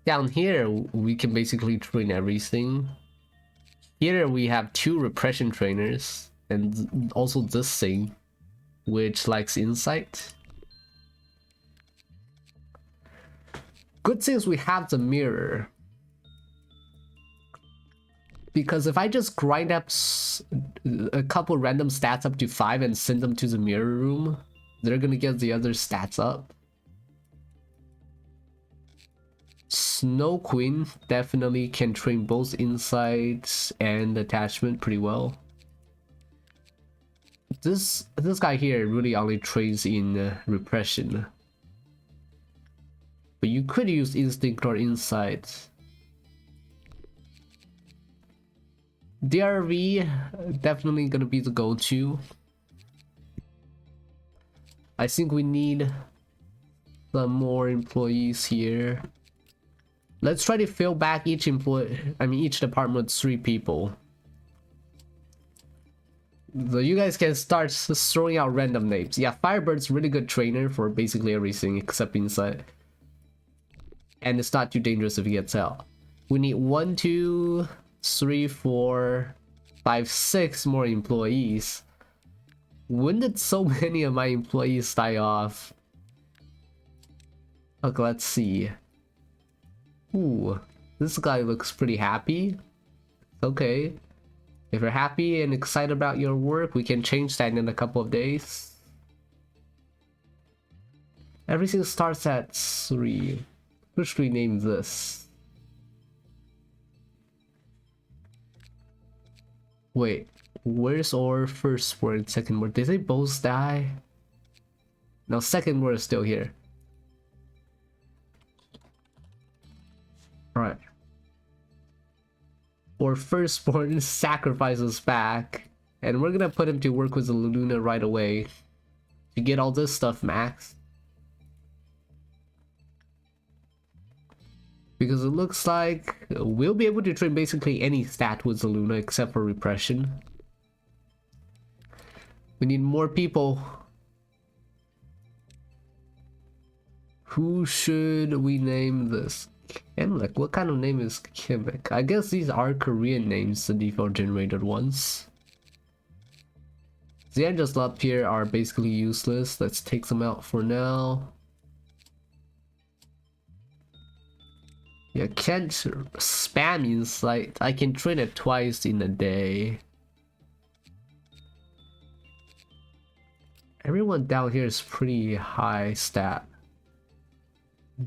Speaker 1: Down here, we can basically train everything. Here we have 2 repression trainers, and also this thing, which likes insight. Good thing is we have the mirror. Because if I just grind up a couple random stats up to 5 and send them to the mirror room, they're gonna get the other stats up. Snow Queen definitely can train both insights and attachment pretty well. This guy here really only trains in repression. But you could use instinct or insight. DRV definitely gonna be the go-to. I think we need some more employees here. Let's try to fill back each each department with 3 people. So you guys can start throwing out random names. Yeah, Firebird's really good trainer for basically everything except insight. And it's not too dangerous if he gets out. We need 1, 2, 3, 4, 5, 6 more employees. When did so many of my employees die off? Okay, let's see. Ooh, this guy looks pretty happy. Okay. If you're happy and excited about your work, we can change that in a couple of days. Everything starts at 3. Who should we name this? Wait, where's our first word, second word? Did they both die? No, second word is still here. Alright. Our firstborn sacrifices back. And we're gonna put him to work with the Luna right away. To get all this stuff maxed. Because it looks like we'll be able to train basically any stat with the Luna except for repression. We need more people. Who should we name this? Kimlik? What kind of name is Kimlik? I guess these are Korean names, the default generated ones. The angels up here are basically useless. Let's take them out for now. Yeah, can't spam insight. I can train it twice in a day. Everyone down here is pretty high stat.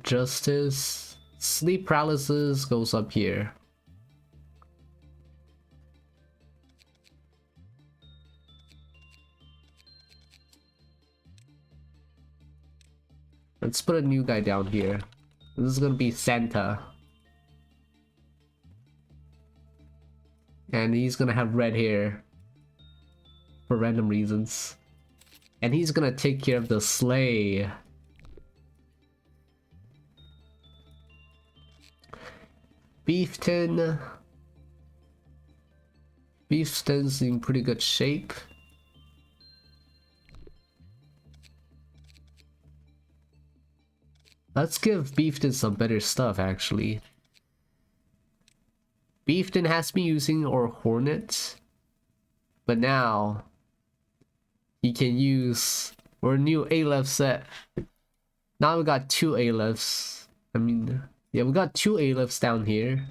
Speaker 1: Justice. Sleep paralysis goes up here. Let's put a new guy down here. This is gonna be Santa. And he's gonna have red hair. For random reasons. And he's gonna take care of the sleigh. Beefton. Beefton's in pretty good shape. Let's give Beefton some better stuff, actually. Beefton has been using our Hornet, but now he can use our new A-left set. Now we got 2 A-lefts. I mean, yeah, we got 2 A-lefts down here.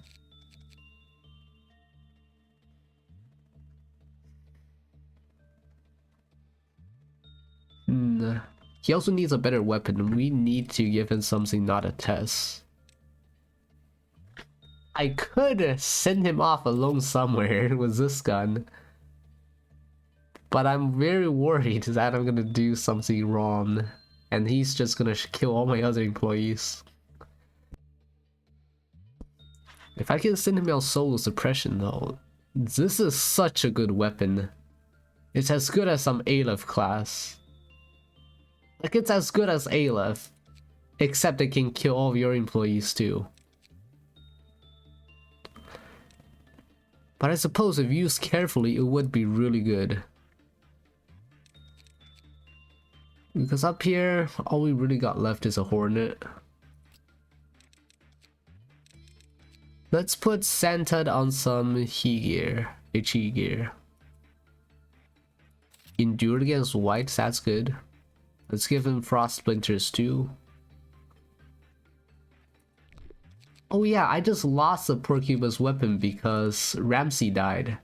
Speaker 1: He also needs a better weapon. We need to give him something, not a test. I could send him off alone somewhere with this gun. But I'm very worried that I'm gonna do something wrong. And he's just gonna kill all my other employees. If I can send him out solo suppression though, this is such a good weapon. It's as good as some Aleph class. Like, it's as good as Aleph, except it can kill all of your employees too. But I suppose if used carefully, it would be really good. Because up here, all we really got left is a Hornet. Let's put Santa on some HE gear. HE gear. Endured against whites, that's good. Let's give him Frost Splinters too. Oh yeah, I just lost a Porcupus weapon because Ramsey died.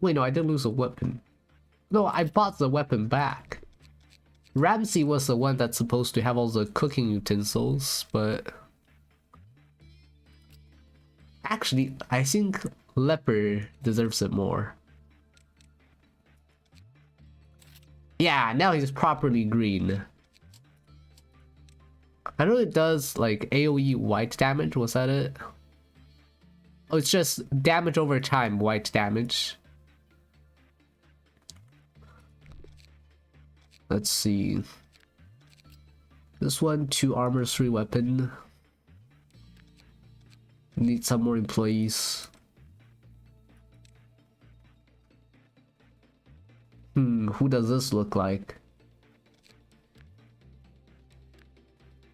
Speaker 1: Wait, no, I didn't lose a weapon. No, I bought the weapon back. Ramsey was the one that's supposed to have all the cooking utensils, but... Actually, I think Leper deserves it more. Yeah, now he's properly green. I know it does like AoE white damage, was that it? Oh, it's just damage over time, white damage. Let's see. This one, 2 armor, 3 weapon. Need some more employees. Who does this look like?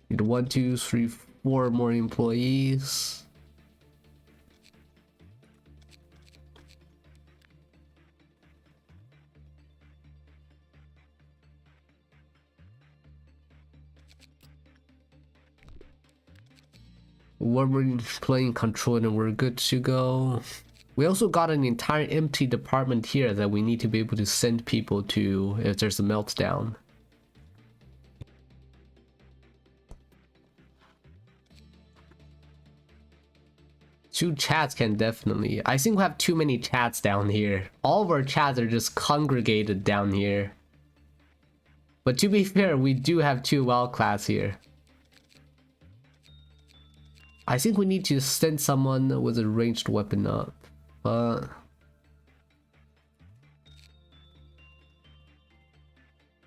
Speaker 1: Need 1, 2, 3, 4 more employees. One more playing control and we're good to go. We also got an entire empty department here that we need to be able to send people to if there's a meltdown. Two chats can definitely... I think we have too many chats down here. All of our chats are just congregated down here. But to be fair, we do have 2 wild class here. I think we need to send someone with a ranged weapon up. But...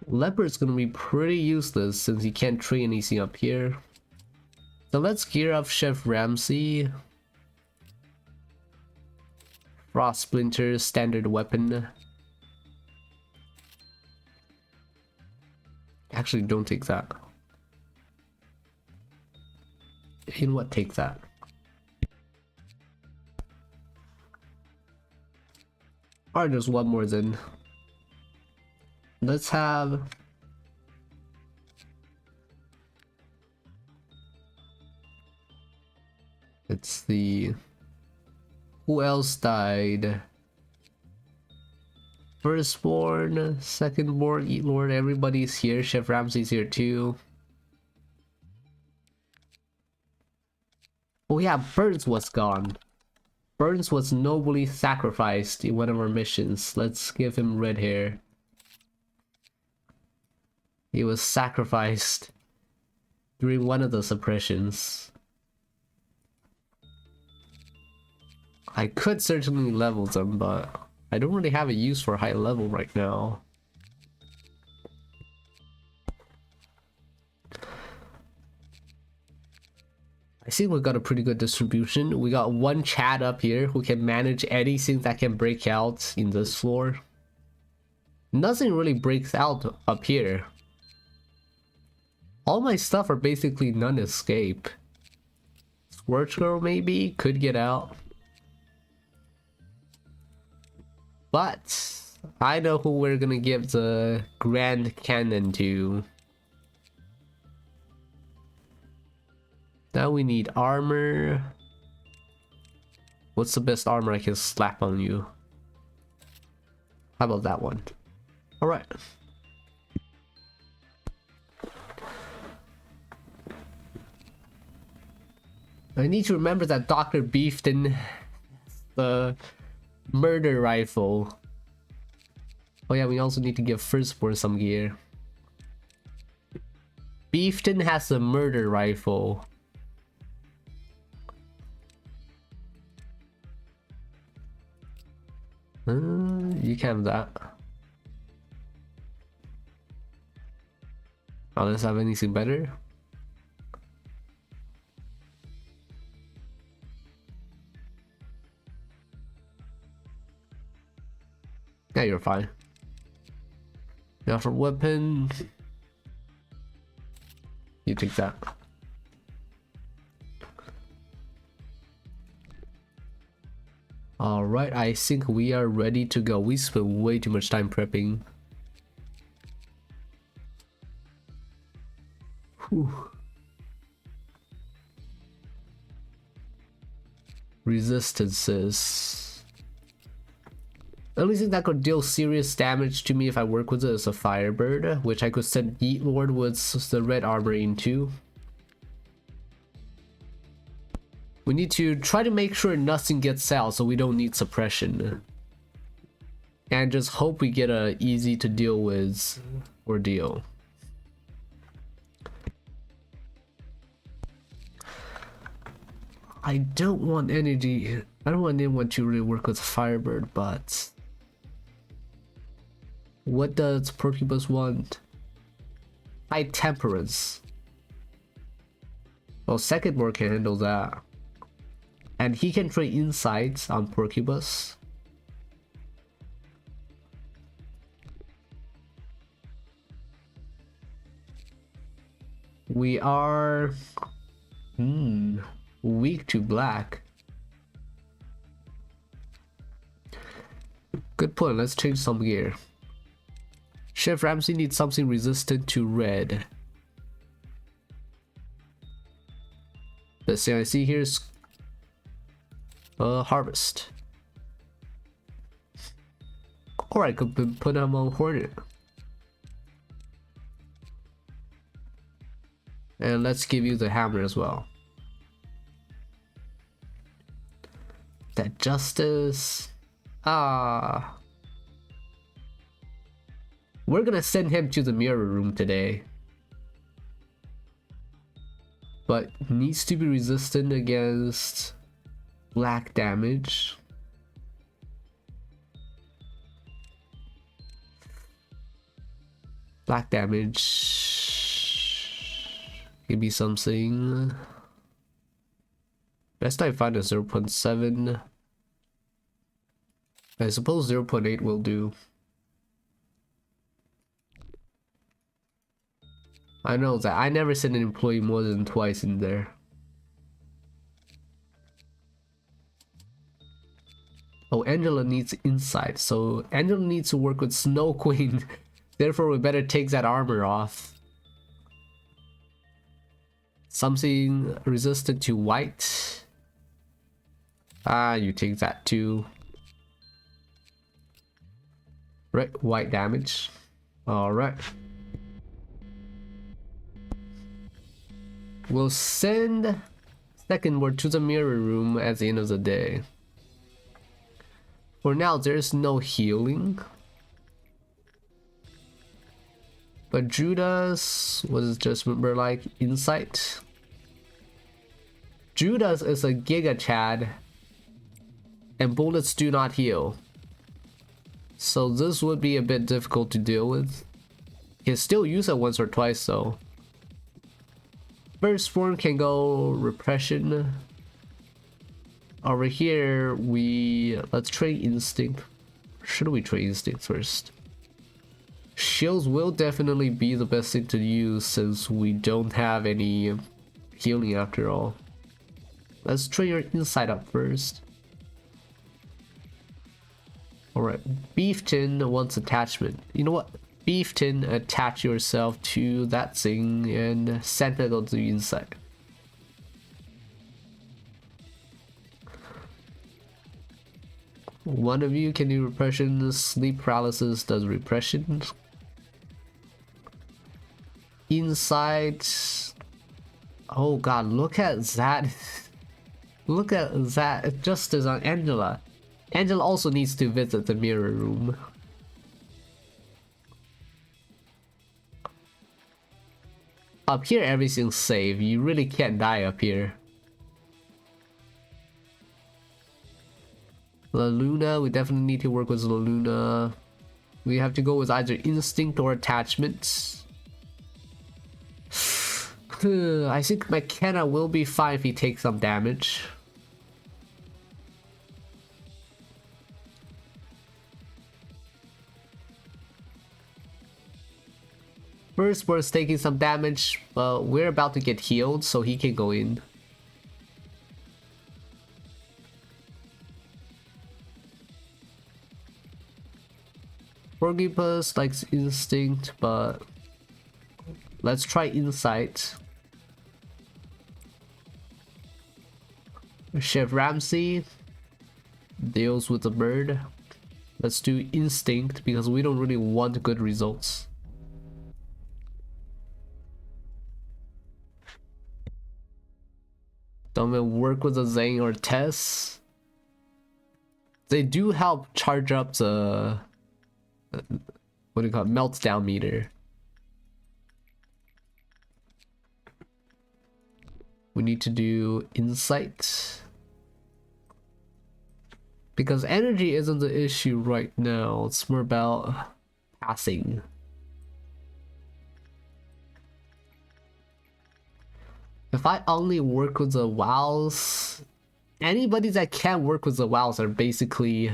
Speaker 1: Leopard's gonna be pretty useless since he can't tree anything up here. So let's gear up Chef Ramsey. Frost Splinter, standard weapon. Actually, don't take that. You know what? Take that. Alright, there's one more then. Let's have... Let's see... Who else died? Firstborn, secondborn, Eat Lord, everybody's here. Chef Ramsey's here too. Oh yeah, Burns was gone. Burns was nobly sacrificed in one of our missions. Let's give him red hair. He was sacrificed during one of the suppressions. I could certainly level them, but I don't really have a use for high level right now. I think we got a pretty good distribution. We got one Chad up here who can manage anything that can break out in this floor. Nothing really breaks out up here. All my stuff are basically non-escape. Scorch Girl maybe could get out. But I know who we're gonna give the Grand Cannon to. Now we need armor. What's the best armor I can slap on you? How about that one? Alright. I need to remember that Dr. Beefton, the murder rifle. Oh yeah, we also need to give Firstborn some gear. Beefton has the murder rifle. You can have that. Oh, let's have anything better. Yeah, you're fine. Now for weapon, take that. Alright, I think we are ready to go. We spent way too much time prepping. Whew. Resistances. The only thing that could deal serious damage to me if I work with it is a Firebird, which I could send Yeet Lord with the red armor into. We need to try to make sure nothing gets out so we don't need suppression. And just hope we get a easy to deal with ordeal. I don't want energy. I don't want anyone to really work with Firebird, but what does Porcupus want? High Temperance. Well, Second More can handle that. And he can trade insights on Porcupus. We are weak to black. Good point, let's change some gear. Chef Ramsey needs something resistant to red. The thing I see here is harvest. Or I could put him on Hornet. And let's give you the hammer as well. That justice. We're gonna send him to the mirror room today. But needs to be resistant against black damage. Black damage. Give me something. Best I find is 0.7. I suppose 0.8 will do. I know that I never send an employee more than twice in there. Oh, Angela needs insight, so Angela needs to work with Snow Queen. Therefore, we better take that armor off. Something resistant to white. You take that too. Right, white damage. Alright. We'll send Second Word to the mirror room at the end of the day. For now, there's no healing. But Judas was just remember like insight. Judas is a Giga Chad, and bullets do not heal. So this would be a bit difficult to deal with. You can still use it once or twice though. First form can go repression. Over here let's trade instinct. Should we trade instinct first? Shields will definitely be the best thing to use since we don't have any healing after all. Let's trade your insight up first. Alright, Beefton wants attachment. You know what? Beefton, attach yourself to that thing and send it on the inside. One of you can do repression. Sleep paralysis does repression. Inside. Oh god, look at that. Look at that justice on Angela. Angela also needs to visit the mirror room. Up here everything's safe. You really can't die up here. La Luna, we definitely need to work with La Luna. We have to go with either instinct or attachment. I think McKenna will be fine if he takes some damage. First bird's taking some damage, but we're about to get healed, so he can go in. Porcupus likes instinct, but let's try insight. Chef Ramsey deals with the bird. Let's do instinct because we don't really want good results. Don't even work with the Zane or Tess. They do help charge up the what do you call it? Meltdown meter. We need to do insight because energy isn't the issue right now. It's more about passing. If I only work with the wows, anybody that can't work with the wows are basically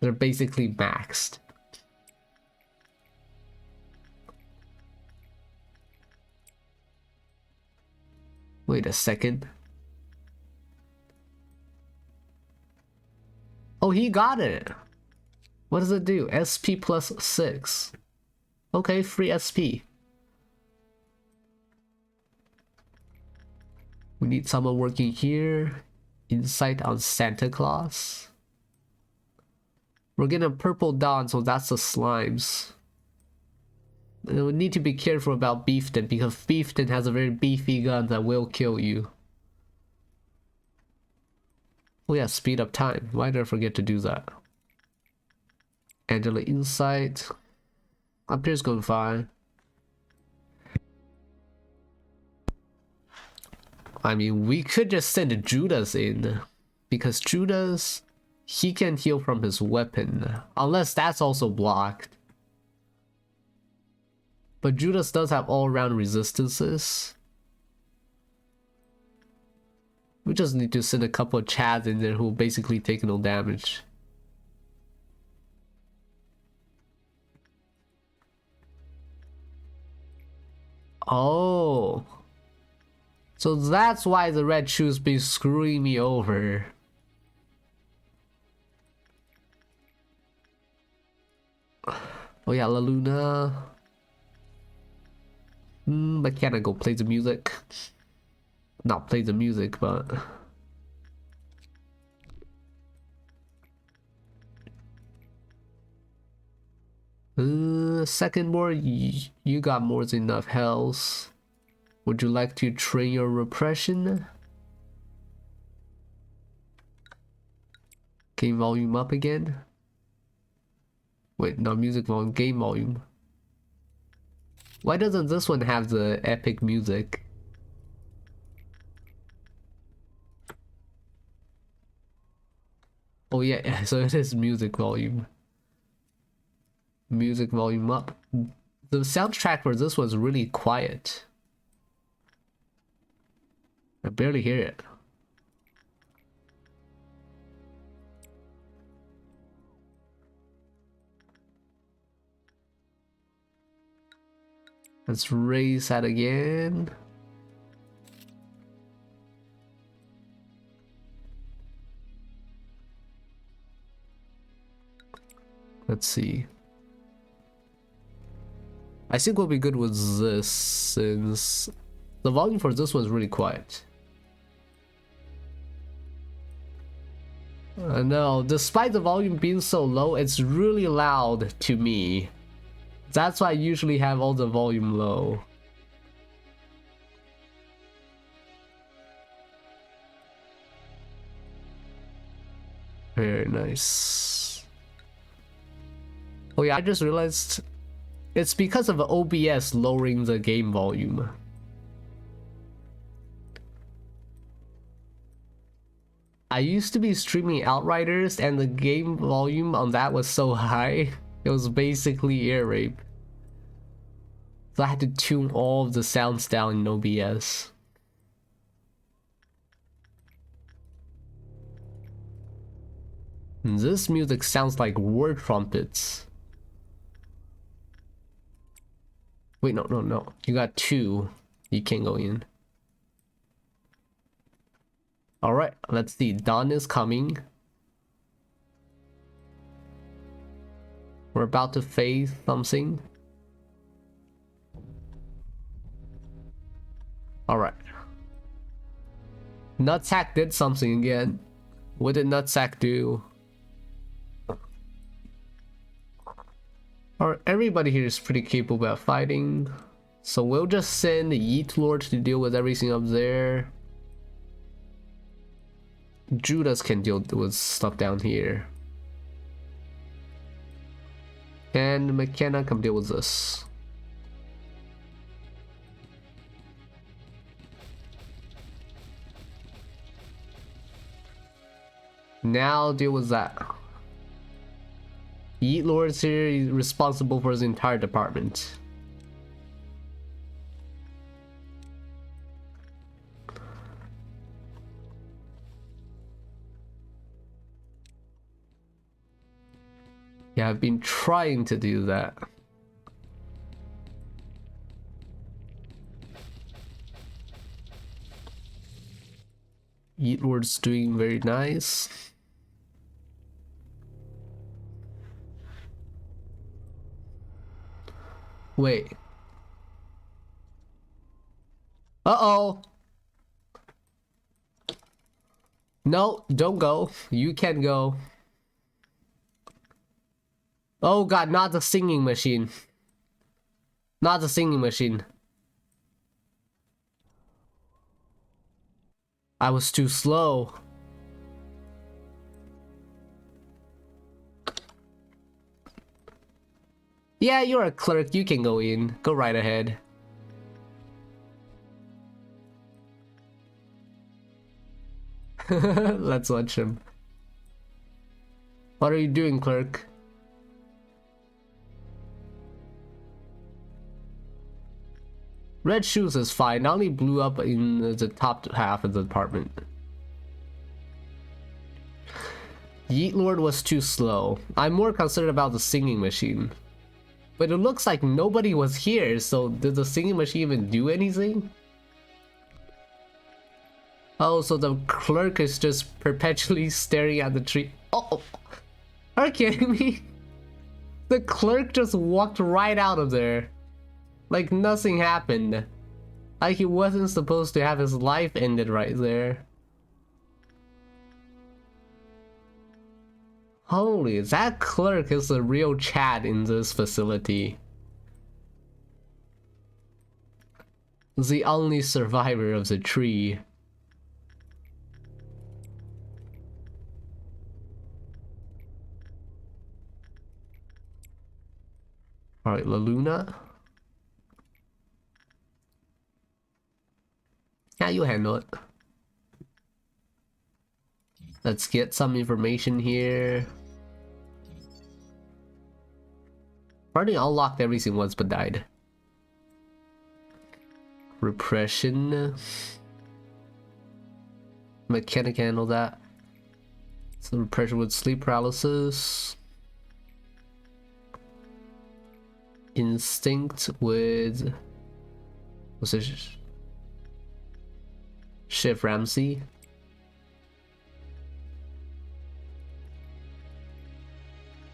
Speaker 1: maxed. Wait a second. Oh, he got it. What does it do? SP plus 6. Okay, free SP. We need someone working here. Insight on Santa Claus. We're getting a purple dawn, so that's the slimes. And we need to be careful about Beefton because Beefton has a very beefy gun that will kill you. Oh yeah, speed up time. Why did I forget to do that? Angela Insight. Up here's going fine. I mean, we could just send Judas in because Judas, he can heal from his weapon unless that's also blocked. But Judas does have all-around resistances. We just need to send a couple of Chads in there who basically take no damage. Oh. So that's why the red shoes be screwing me over. Oh yeah, La Luna. But can I go play the music? Not play the music, but second more, you got more than enough health. Would you like to train your repression? Game volume up again. Wait, not music volume, game volume. Why doesn't this one have the epic music? Oh yeah, so it is music volume. Music volume up. The soundtrack for this was really quiet. I barely hear it. Let's raise that again. Let's see. I think we'll be good with this since the volume for this one's really quiet. No, despite the volume being so low, it's really loud to me. That's why I usually have all the volume low. Very nice. Oh yeah, I just realized it's because of OBS lowering the game volume. I used to be streaming Outriders and the game volume on that was so high, it was basically ear rape. So I had to tune all of the sounds down in OBS. And this music sounds like war trumpets. Wait, no, no, no. You got 2. You can't go in. Alright, let's see. Dawn is coming. We're about to face something. Alright. Netzach did something again. What did Netzach do? Alright, everybody here is pretty capable at fighting. So we'll just send the Yeet Lord to deal with everything up there. Judas can deal with stuff down here. And McKenna can deal with this. Now deal with that. Yeet Lord's here, he's responsible for his entire department. Yeah, I've been trying to do that. Yeet Lord's doing very nice. Wait. Uh-oh. No, don't go. You can go. Oh god, not the singing machine. Not the singing machine. I was too slow. Yeah, you're a clerk. You can go in. Go right ahead. Let's watch him. What are you doing, clerk? Red shoes is fine. I only blew up in the top half of the department. Yeet Lord was too slow. I'm more concerned about the singing machine. But it looks like nobody was here, so did the singing machine even do anything? Oh, so the clerk is just perpetually staring at the tree. Oh, are you kidding me? The clerk just walked right out of there. Like nothing happened. Like he wasn't supposed to have his life ended right there. Holy, that clerk is a real Chad in this facility. The only survivor of the tree. Alright, La Luna. Yeah, you handle it. Let's get some information here. Already unlocked everything once but died. Repression. Mechanic handle that. Some repression with sleep paralysis. Instinct with... what's this? Chef Ramsey.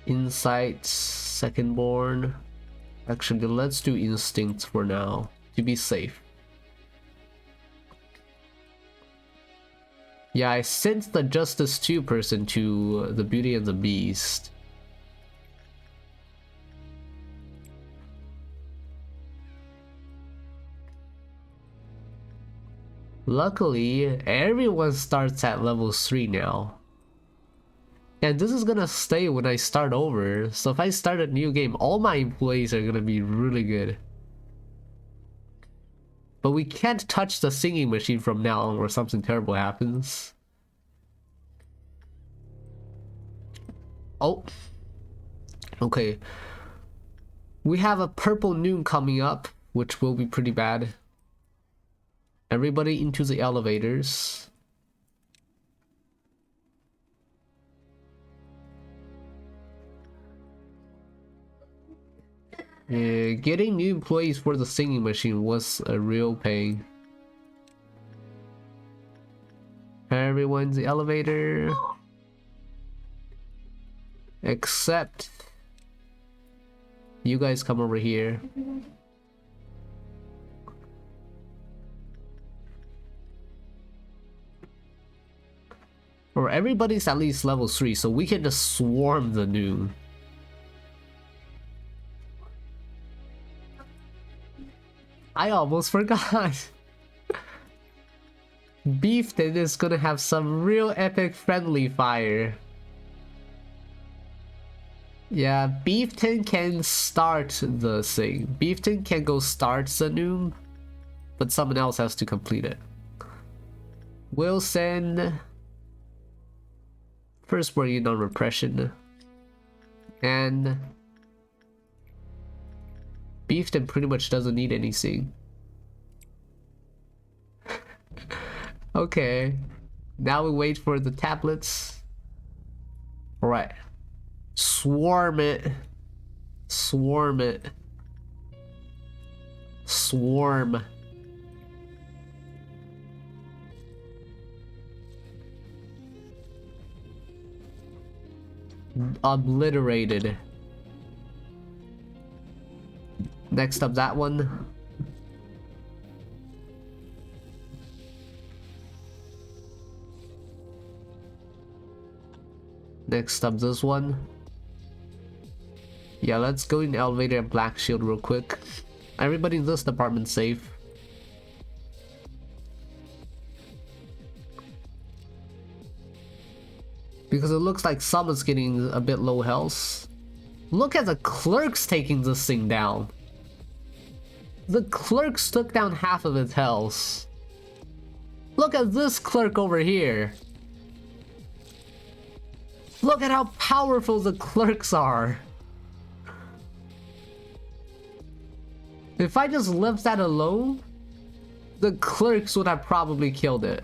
Speaker 1: Insight, Secondborn. Actually, let's do Instinct for now, to be safe. Yeah, I sent the Justice 2 person to the Beauty and the Beast. Luckily, everyone starts at level 3 now. And this is gonna stay when I start over, so if I start a new game, all my employees are gonna be really good. But we can't touch the singing machine from now on or something terrible happens. Oh. Okay. We have a purple noon coming up, which will be pretty bad. Everybody into the elevators. Getting new employees for the singing machine was a real pain. Everyone's in the elevator. Except you guys come over here. Or everybody's at least level 3, so we can just swarm the noon. I almost forgot. Beefton is gonna have some real epic friendly fire. Yeah, Beefton can start the thing. Beefton can go start the noon, but someone else has to complete it. Wilson. First working on repression. And Beefton pretty much doesn't need anything. Okay. Now we wait for the tablets. Alright. Swarm it. Swarm it. Swarm. Obliterated. Next up, that one. Next up, this one. Yeah, let's go in the elevator and Black Shield real quick. Everybody in this department safe. Because it looks like someone's getting a bit low health. Look at the clerks taking this thing down. The clerks took down half of its health. Look at this clerk over here. Look at how powerful the clerks are. If I just left that alone, the clerks would have probably killed it.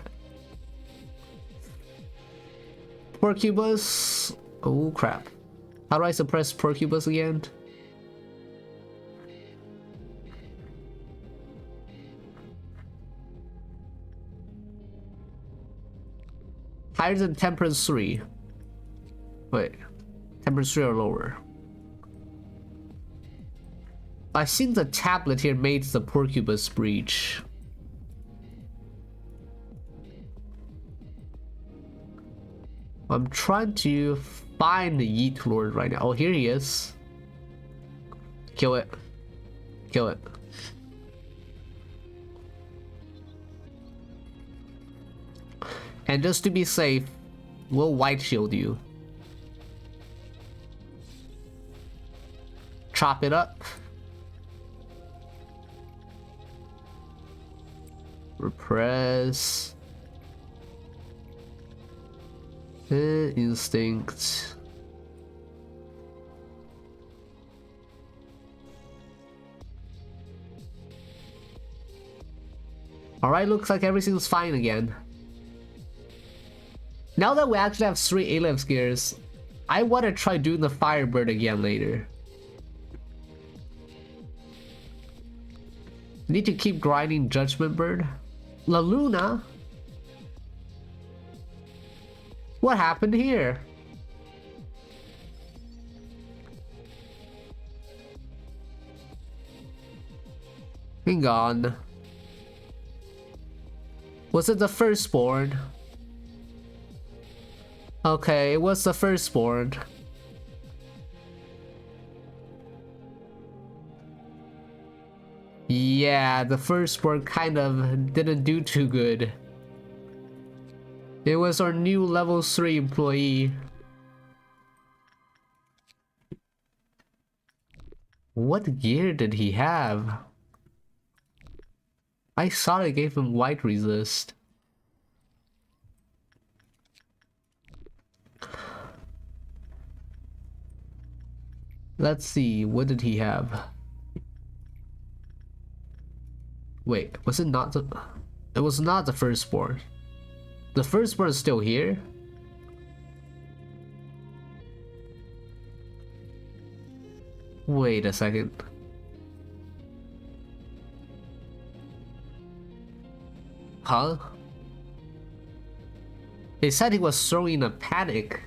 Speaker 1: Porcubus. Oh crap. How do I suppress Porcubus again? Higher than Temperance 3. Wait. Temperance 3 or lower. I think the tablet here made the Porcubus breach. I'm trying to find the Yeet Lord right now. Oh, here he is. Kill it. Kill it. And just to be safe, we'll white shield you. Chop it up. Repress. Instinct. Alright, looks like everything's fine again. Now that we actually have 3 Aleph gears, I want to try doing the Firebird again later. Need to keep grinding Judgment Bird. La Luna? What happened here? Hang on. Was it the firstborn? Okay, it was the firstborn. Yeah, the firstborn kind of didn't do too good. It was our new level 3 employee. What gear did he have? I thought I gave him white resist. Let's see, what did he have? Wait, was it not the... It was not the firstborn. The firstborn is still here? Wait a second. Huh? He said he was throwing a panic.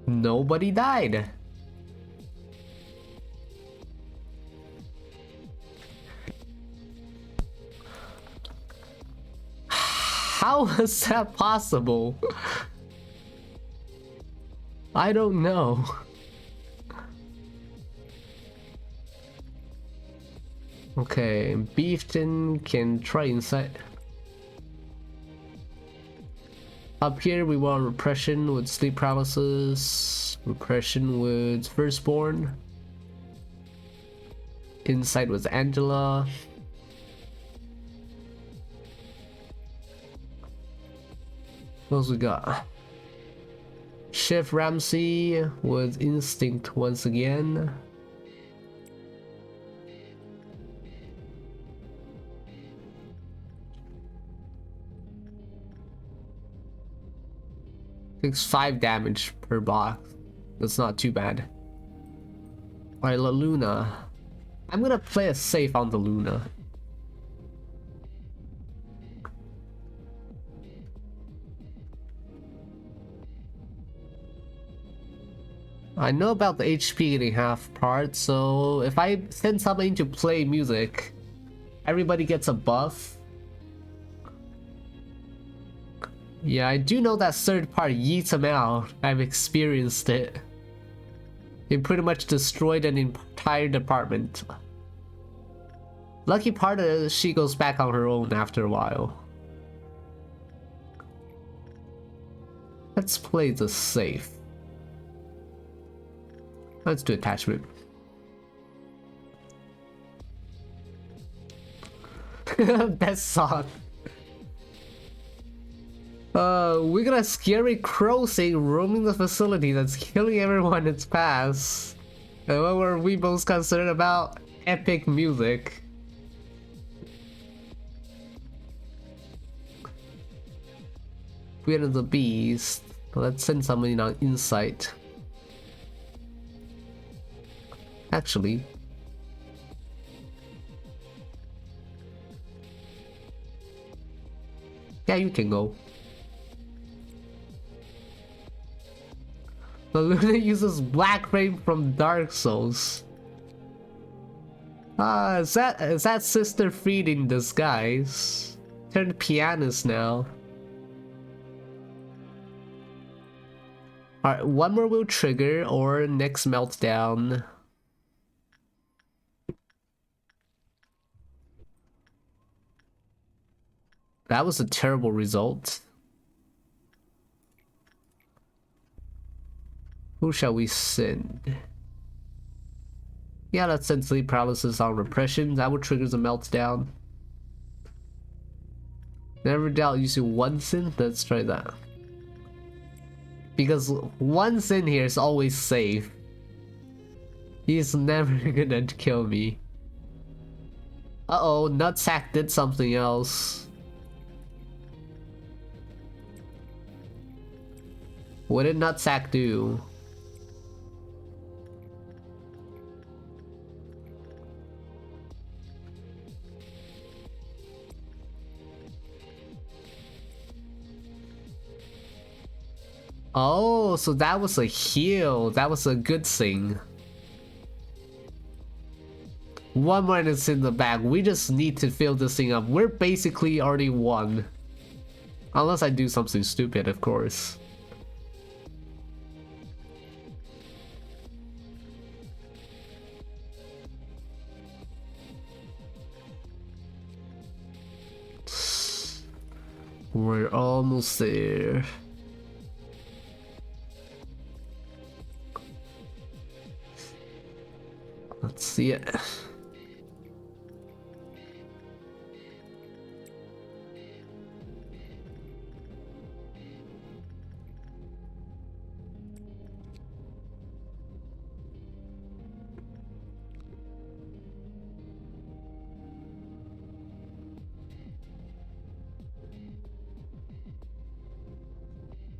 Speaker 1: Nobody died. How is that possible? I don't know. Okay, Beefton can try inside. Up here we want repression with sleep paralysis, repression with firstborn. Inside was Angela. What else we got? Chef Ramsey with instinct once again. Takes 5 damage per block. That's not too bad. Alright, La Luna. I'm gonna play it safe on the Luna. I know about the HP getting half part, so if I send somebody to play music, everybody gets a buff. Yeah, I do know that third part yeets him out. I've experienced it. It pretty much destroyed an entire department. Lucky part is she goes back on her own after a while. Let's play the safe. Let's do attachment. Best song. We got a scary crow thing roaming the facility that's killing everyone in its path. And what were we most concerned about? Epic music. We are the beast. Let's send somebody on insight. Actually, yeah, you can go. The Luna uses Black Rain from Dark Souls. Is that Sister Fried in disguise? Turned pianist now. Alright, one more will trigger or next meltdown. That was a terrible result. Who shall we send? Yeah, let's send sleep paralysis on repression. That would trigger the meltdown. Never doubt using one sin. Let's try that. Because one sin here is always safe. He's never gonna kill me. Uh-oh, Netzach did something else. What did Netzach do? Oh, so that was a heal. That was a good thing. One more is in the back. We just need to fill this thing up. We're basically already won. Unless I do something stupid, of course. We're almost there. Let's see it.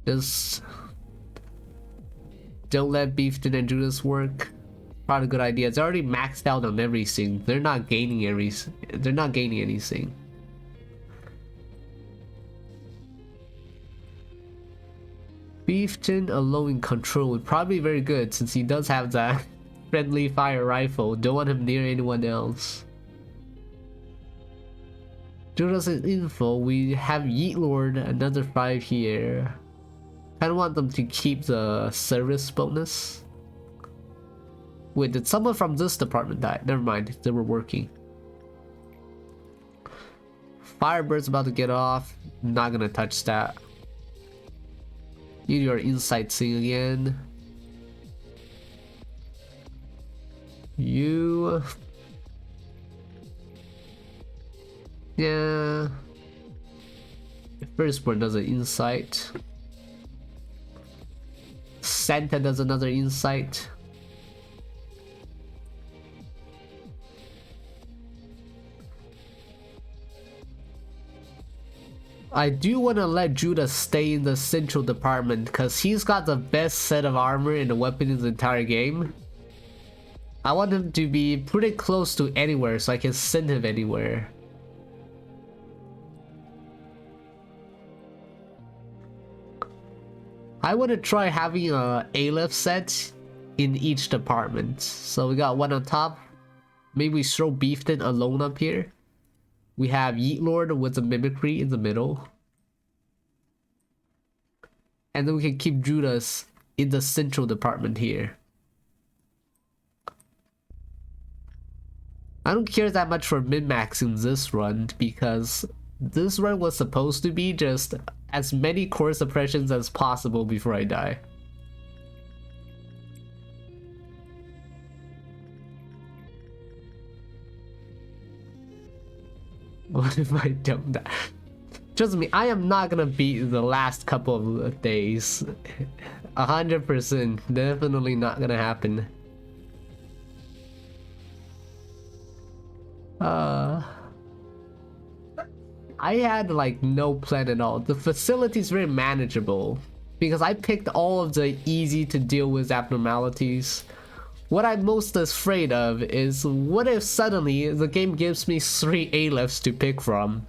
Speaker 1: Just don't let Beefton and Judas work. Probably a good idea. It's already maxed out on everything. They're not gaining anything. Beefton alone in control would probably be very good since he does have that friendly fire rifle. Don't want him near anyone else. Just as info, we have Yeet Lord, another 5 here. Kinda want them to keep the service bonus. Wait, did someone from this department die? Never mind, they were working. Firebird's about to get off. Not gonna touch that. Need your insight thing again. You... yeah. Firstborn does an insight. Santa does another insight. I do want to let Judah stay in the central department because he's got the best set of armor and weapon in the entire game. I want him to be pretty close to anywhere so I can send him anywhere. I want to try having a Aleph set in each department. So we got one on top. Maybe we throw Beefton alone up here. We have Yeet Lord with the mimicry in the middle. And then we can keep Judas in the central department here. I don't care that much for min-maxing this run because this run was supposed to be just as many core suppressions as possible before I die. What if I don't die? Trust me, I am not gonna beat the last couple of days. 100%, definitely not gonna happen. I had like no plan at all. The facility is very manageable because I picked all of the easy to deal with abnormalities. What I'm most afraid of is what if suddenly the game gives me 3 Alephs to pick from,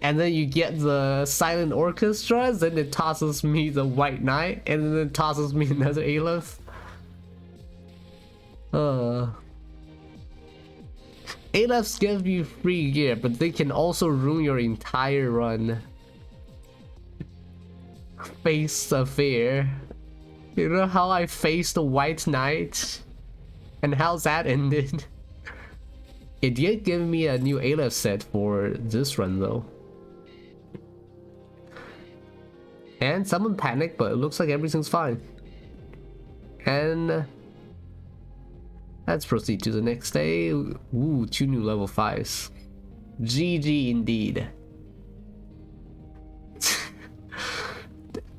Speaker 1: and then you get the silent orchestras, then it tosses me the White Knight, and then it tosses me another Aleph. Alephs give you free gear, but they can also ruin your entire run. Face of fear. You know how I faced the White Knight? And how's that ended? It did give me a new Aleph set for this run though. And someone panicked, but it looks like everything's fine. And let's proceed to the next day. Ooh, 2 new level 5s. GG indeed.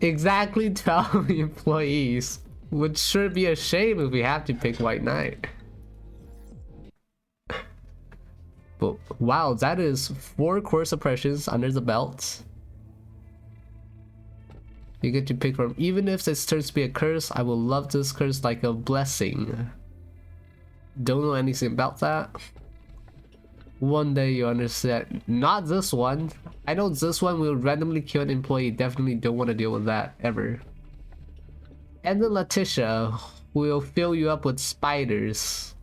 Speaker 1: Exactly 12 employees. Would sure be a shame if we have to pick White Knight. But wow, that is 4 core suppressions under the belt. You get to pick from. Even if this turns to be a curse, I will love this curse like a blessing. Don't know anything about that. One day you understand. Not this one. I know this one will randomly kill an employee. Definitely don't want to deal with that ever. And then Letitia will fill you up with spiders.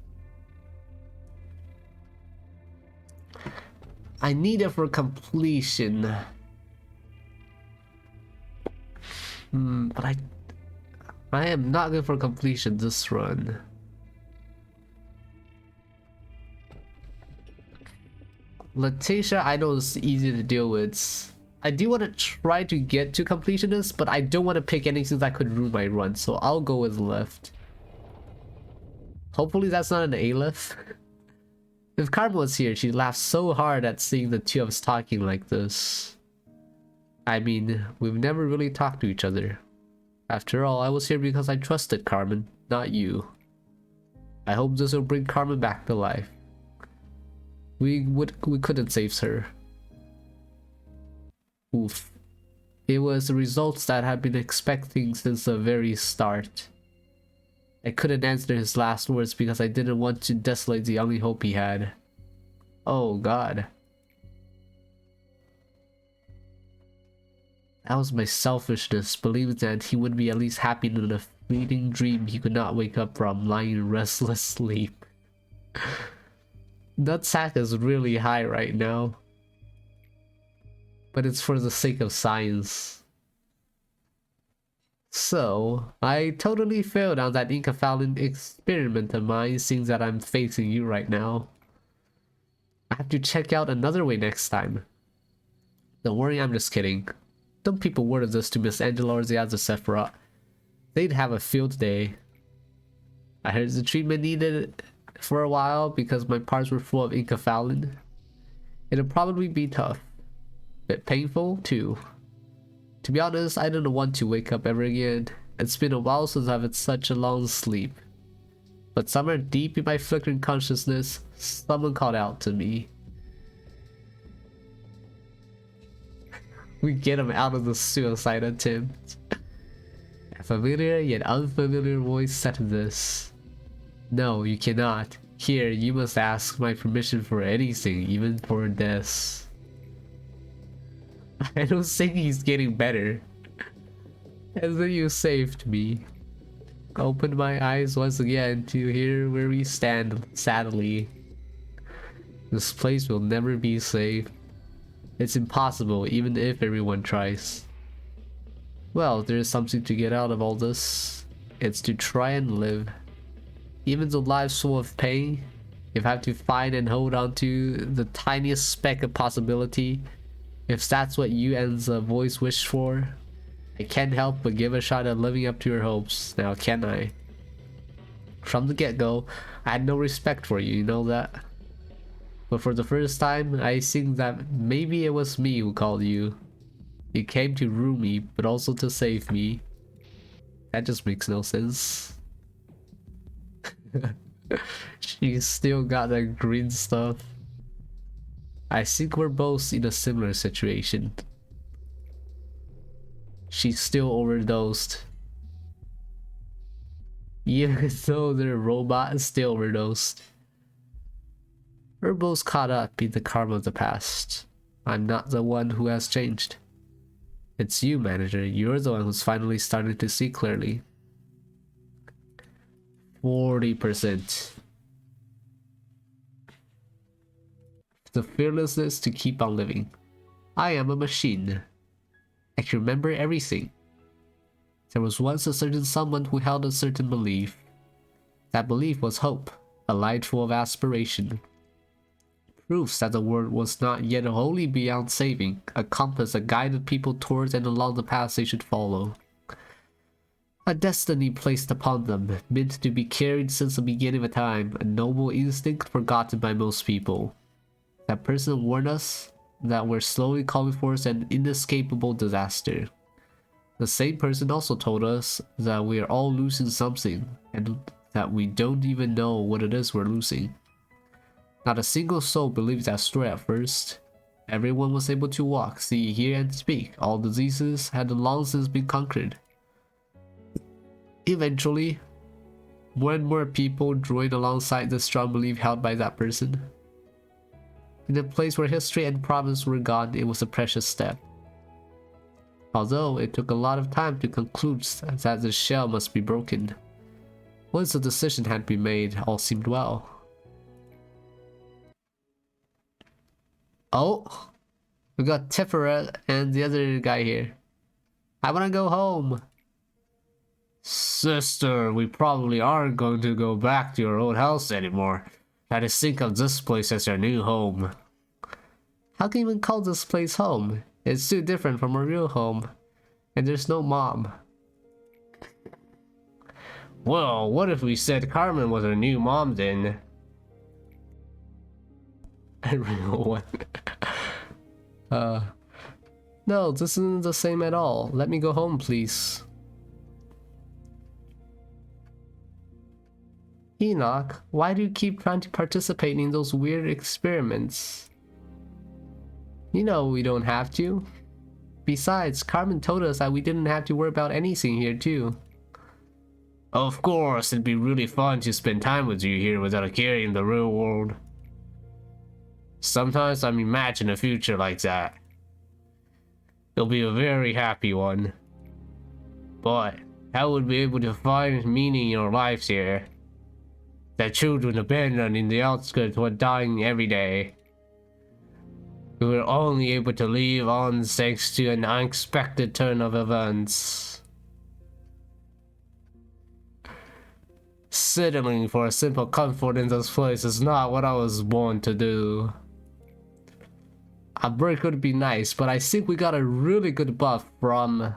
Speaker 1: I need it for completion. But I am not good for completion this run. Letitia, I know is easy to deal with. I do want to try to get to completionist, but I don't want to pick anything that could ruin my run, so I'll go with left. Hopefully that's not an Aleph. If Carmen was here, she'd laugh so hard at seeing the two of us talking like this. I mean, we've never really talked to each other. After all, I was here because I trusted Carmen, not you. I hope this will bring Carmen back to life. We couldn't save her. Oof. It was the results that I've been expecting since the very start. I couldn't answer his last words because I didn't want to desolate the only hope he had. Oh God. That was my selfishness, believing that he would be at least happy in a fleeting dream he could not wake up from, lying in restless sleep. Netzach is really high right now. But it's for the sake of science. So, I totally failed on that Incafalin experiment of mine, seeing that I'm facing you right now. I have to check out another way next time. Don't worry, I'm just kidding. Don't people word of this to Miss Angela or the other Sephiroth. They'd have a field day. I heard the treatment needed for a while because my parts were full of Incafalin. It'll probably be tough. Bit painful too. To be honest, I don't want to wake up ever again. It's been a while since I've had such a long sleep. But somewhere deep in my flickering consciousness, someone called out to me. We get him out of the suicide attempt. A familiar yet unfamiliar voice said this. No, you cannot. Here, you must ask my permission for anything, even for this. I don't think he's getting better. And then you saved me. Opened my eyes once again to hear where we stand, sadly. This place will never be safe. It's impossible, even if everyone tries. Well, there is something to get out of all this. It's to try and live. Even though life's full of pain, if I have to find and hold on to the tiniest speck of possibility, if that's what you and the voice wish for, I can't help but give a shot at living up to your hopes, now can I? From the get-go, I had no respect for you, you know that? But for the first time, I think that maybe it was me who called you. You came to ruin me, but also to save me. That just makes no sense. She still got that green stuff. I think we're both in a similar situation. She's still overdosed. Even though the robot is still overdosed. We're both caught up in the karma of the past. I'm not the one who has changed. It's you, manager. You're the one who's finally starting to see clearly. 40%. The fearlessness to keep on living. I am a machine. I can remember everything. There was once a certain someone who held a certain belief. That belief was hope, a light full of aspiration. Proofs that the world was not yet wholly beyond saving, a compass that guided people towards and along the paths they should follow. A destiny placed upon them, meant to be carried since the beginning of time, a noble instinct forgotten by most people. That person warned us that we're slowly calling forth an inescapable disaster. The same person also told us that we are all losing something, and that we don't even know what it is we're losing. Not a single soul believed that story at first. Everyone was able to walk, see, hear, and speak. All diseases had long since been conquered. Eventually, more and more people joined alongside the strong belief held by that person. In a place where history and province were gone, it was a precious step. Although it took a lot of time to conclude that the shell must be broken. Once the decision had been made, all seemed well. Oh, we got Tiferet and the other guy here. I wanna go home. Sister, we probably aren't going to go back to your old house anymore. Try to think of this place as your new home. How can you even call this place home? It's too different from our real home. And there's no mom. Well, what if we said Carmen was our new mom then? A real one. No, this isn't the same at all. Let me go home, please. Enoch, why do you keep trying to participate in those weird experiments? You know we don't have to. Besides, Carmen told us that we didn't have to worry about anything here too. Of course, it'd be really fun to spend time with you here without a care in the real world. Sometimes I imagine a future like that. It'll be a very happy one. But how would we be able to find meaning in our lives here? That children abandoned in the outskirts were dying every day. We were only able to leave on thanks to an unexpected turn of events. Settling for a simple comfort in this place is not what I was born to do. A break would be nice, but I think we got a really good buff from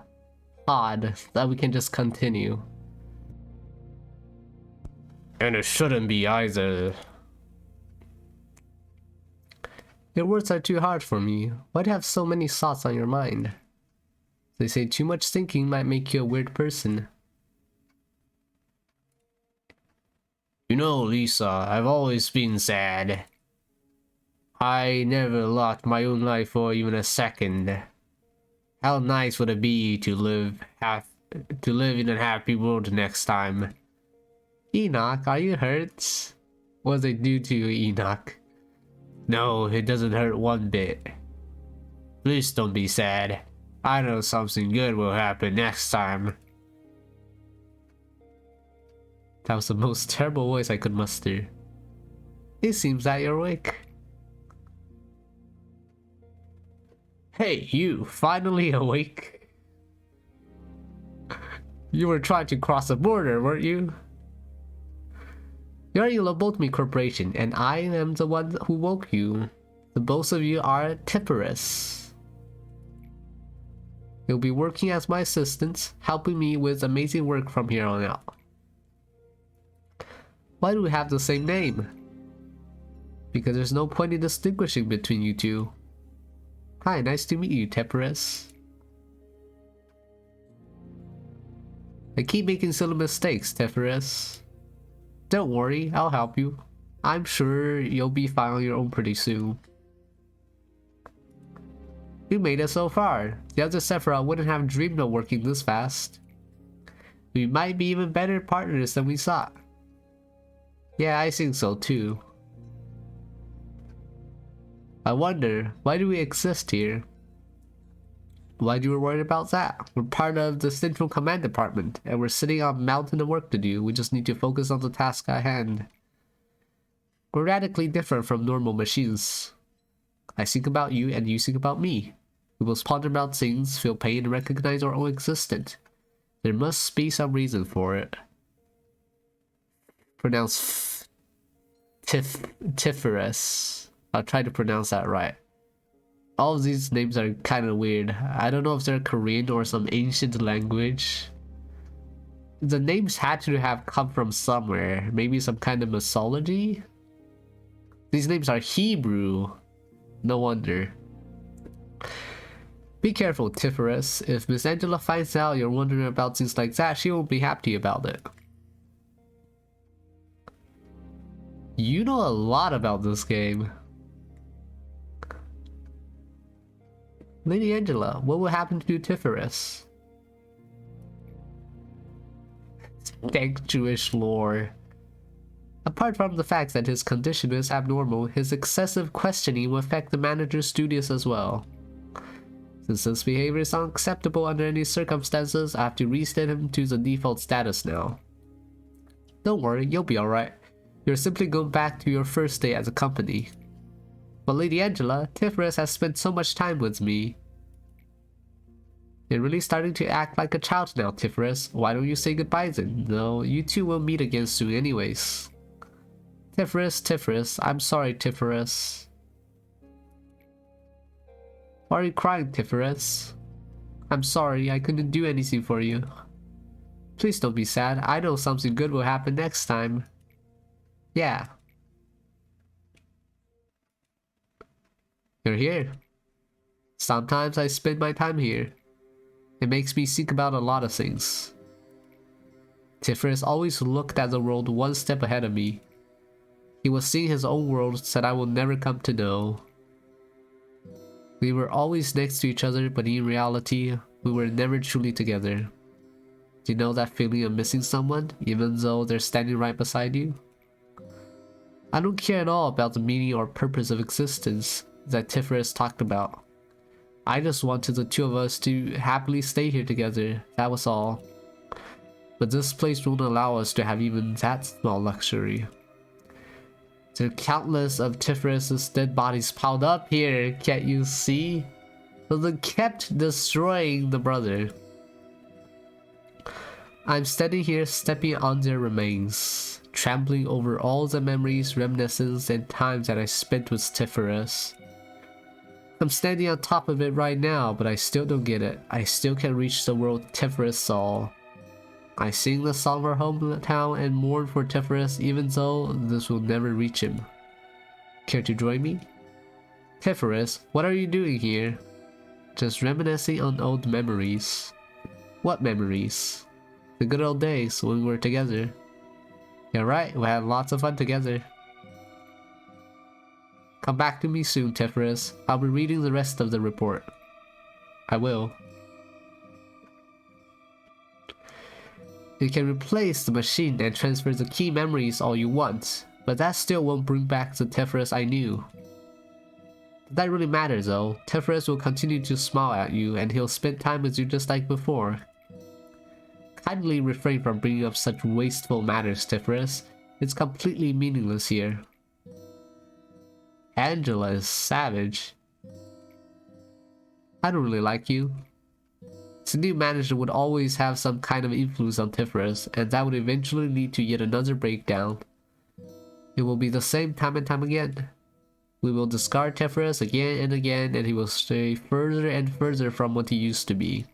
Speaker 1: Hod that we can just continue. And it shouldn't be either. Your words are too hard for me. Why do you have so many thoughts on your mind? They say too much thinking might make you a weird person. You know, Lisa, I've always been sad. I never locked my own life for even a second. How nice would it be to live in a happy world next time? Enoch, are you hurt? What did they do to you, Enoch? No, it doesn't hurt one bit. Please don't be sad. I know something good will happen next time. That was the most terrible voice I could muster. It seems that you're awake. Hey, you, finally awake? You were trying to cross the border, weren't you? You're in Lobotomy Corporation, and I am the one who woke you. The both of you are tipperous. You'll be working as my assistants, helping me with amazing work from here on out. Why do we have the same name? Because there's no point in distinguishing between you two. Hi, nice to meet you, Tipperus. I keep making silly mistakes, Tipperus. Don't worry, I'll help you. I'm sure you'll be fine on your own pretty soon. You made it so far. The other Sephiroth wouldn't have dreamed of working this fast. We might be even better partners than we thought. Yeah, I think so too. I wonder, why do we exist here? Why do you worry about that? We're part of the Central Command Department, and we're sitting on a mountain of work to do. We just need to focus on the task at hand. We're radically different from normal machines. I think about you, and you think about me. We both ponder about things, feel pain, and recognize our own existence. There must be some reason for it. Pronounce Tiferus. I'll try to pronounce that right. All of these names are kind of weird. I don't know if they're Korean or some ancient language. The names had to have come from somewhere. Maybe some kind of mythology? These names are Hebrew. No wonder. Be careful, Tiferus. If Miss Angela finds out you're wondering about things like that, she won't be happy about it. You know a lot about this game. Lady Angela, what will happen to Tiferus? Thank Jewish lore. Apart from the fact that his condition is abnormal, his excessive questioning will affect the manager's duties as well. Since this behavior is unacceptable under any circumstances, I have to restate him to the default status now. Don't worry, you'll be alright. You're simply going back to your first day at the company. But Lady Angela, Tiferus has spent so much time with me. You're really starting to act like a child now, Tiferus. Why don't you say goodbye then? No, you two will meet again soon anyways. Tiferus, I'm sorry, Tiferus. Why are you crying, Tiferus? I'm sorry, I couldn't do anything for you. Please don't be sad. I know something good will happen next time. Yeah. You're here. Sometimes I spend my time here. It makes me think about a lot of things. Tiferus always looked at the world one step ahead of me. He was seeing his own world that I will never come to know. We were always next to each other, but in reality, we were never truly together. Do you know that feeling of missing someone, even though they're standing right beside you? I don't care at all about the meaning or purpose of existence that Tiferes talked about. I just wanted the two of us to happily stay here together, that was all. But this place won't allow us to have even that small luxury. There are countless of Tiferes' dead bodies piled up here, can't you see? So they kept destroying the brother. I'm standing here stepping on their remains, trampling over all the memories, reminiscences, and times that I spent with Tiferes. I'm standing on top of it right now, but I still don't get it. I still can't reach the world Tiferes saw. I sing the song of our hometown and mourn for Tiferes, even though this will never reach him. Care to join me? Tiferes, what are you doing here? Just reminiscing on old memories. What memories? The good old days when we were together. Yeah, right, we had lots of fun together. Come back to me soon, Tiferes. I'll be reading the rest of the report. I will. You can replace the machine and transfer the key memories all you want, but that still won't bring back the Tiferes I knew. That really matters though. Tiferes will continue to smile at you and he'll spend time with you just like before. Kindly refrain from bringing up such wasteful matters, Tiferes. It's completely meaningless here. Angela is savage. I don't really like you. The new manager would always have some kind of influence on Tiferes, and that would eventually lead to yet another breakdown. It will be the same time and time again. We will discard Tiferes again and again, and he will stray further and further from what he used to be.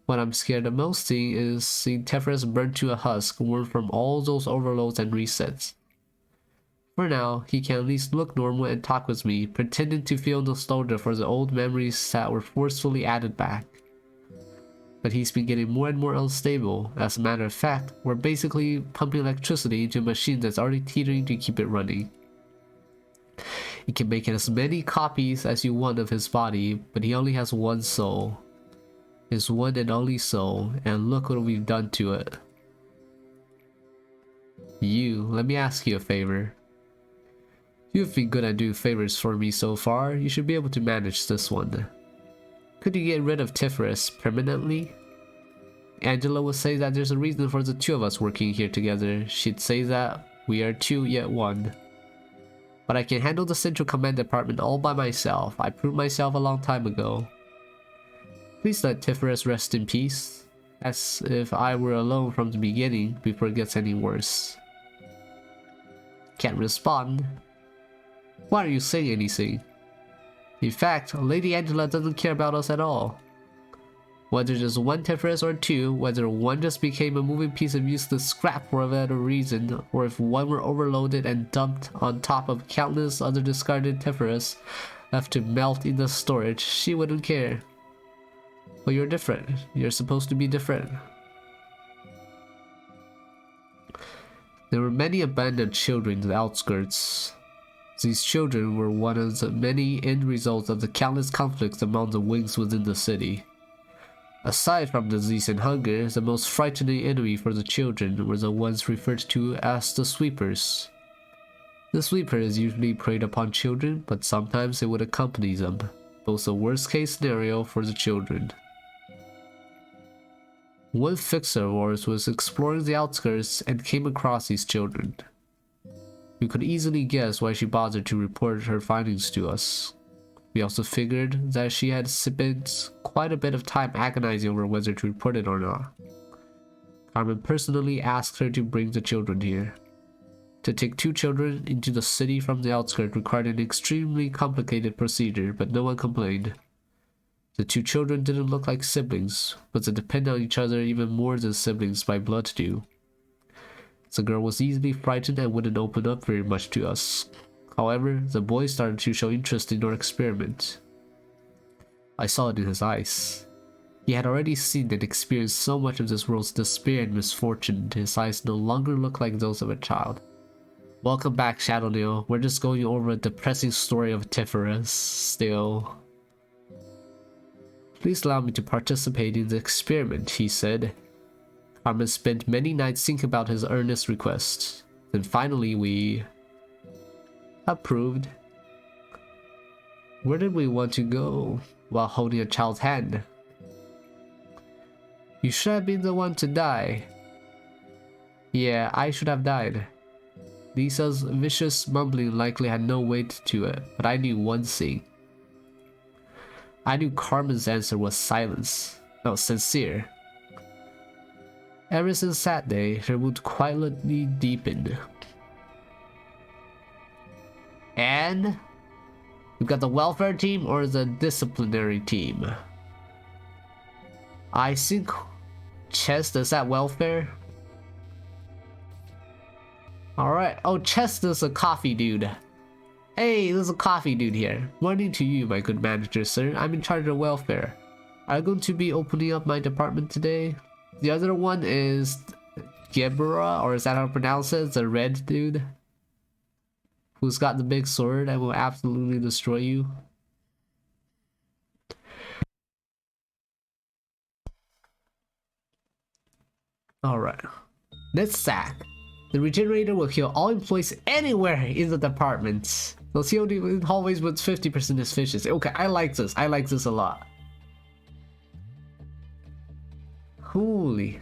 Speaker 1: What I'm scared of most is seeing Tiferes burned to a husk, worn from all those overloads and resets. For now, he can at least look normal and talk with me, pretending to feel nostalgia for the old memories that were forcefully added back. But he's been getting more and more unstable. As a matter of fact, we're basically pumping electricity into a machine that's already teetering to keep it running. You can make as many copies as you want of his body, but he only has one soul. His one and only soul, and look what we've done to it. Let me ask you a favor. You've been good at doing favors for me so far, you should be able to manage this one. Could you get rid of Tiferes permanently? Angela would say that there's a reason for the two of us working here together. She'd say that we are two yet one. But I can handle the Central Command Department all by myself. I proved myself a long time ago. Please let Tiferes rest in peace. As if I were alone from the beginning before it gets any worse. Can't respond. Why are you saying anything? In fact, Lady Angela doesn't care about us at all. Whether there's one Tiferes or two, whether one just became a moving piece of useless scrap for whatever reason, or if one were overloaded and dumped on top of countless other discarded Tiferes left to melt in the storage, she wouldn't care. But you're different. You're supposed to be different. There were many abandoned children in the outskirts. These children were one of the many end results of the countless conflicts among the wings within the city. Aside from disease and hunger, the most frightening enemy for the children were the ones referred to as the sweepers. The sweepers usually preyed upon children, but sometimes they would accompany them, both a worst-case scenario for the children. One fixer of ours was exploring the outskirts and came across these children. We could easily guess why she bothered to report her findings to us. We also figured that she had spent quite a bit of time agonizing over whether to report it or not. Carmen personally asked her to bring the children here. To take two children into the city from the outskirts required an extremely complicated procedure, but no one complained. The two children didn't look like siblings, but they depend on each other even more than siblings by blood do. The girl was easily frightened and wouldn't open up very much to us. However, the boy started to show interest in our experiment. I saw it in his eyes. He had already seen and experienced so much of this world's despair and misfortune, his eyes no longer looked like those of a child. Welcome back, Shadow Neo. We're just going over a depressing story of Tiferes still. Please allow me to participate in the experiment, he said. Armin spent many nights thinking about his earnest request. Then finally we approved. Where did we want to go while holding a child's hand? You should have been the one to die. Yeah, I should have died. Lisa's vicious mumbling likely had no weight to it, but I knew one thing. I knew Carmen's answer was silence. No, sincere. Ever since that day, her wound quietly deepened. And we've got the welfare team or the disciplinary team. I think Chest is at welfare. Alright. Oh, Chest is a coffee dude. Hey, there's a coffee dude here. Morning to you, my good manager, sir. I'm in charge of welfare. Are you going to be opening up my department today? The other one is Gebra, or is that how to pronounce it? The red dude who's got the big sword and will absolutely destroy you. Alright. Netzach. The regenerator will heal all employees anywhere in the department. They'll heal in hallways with 50% efficiency. Okay, I like this. I like this a lot. Holy.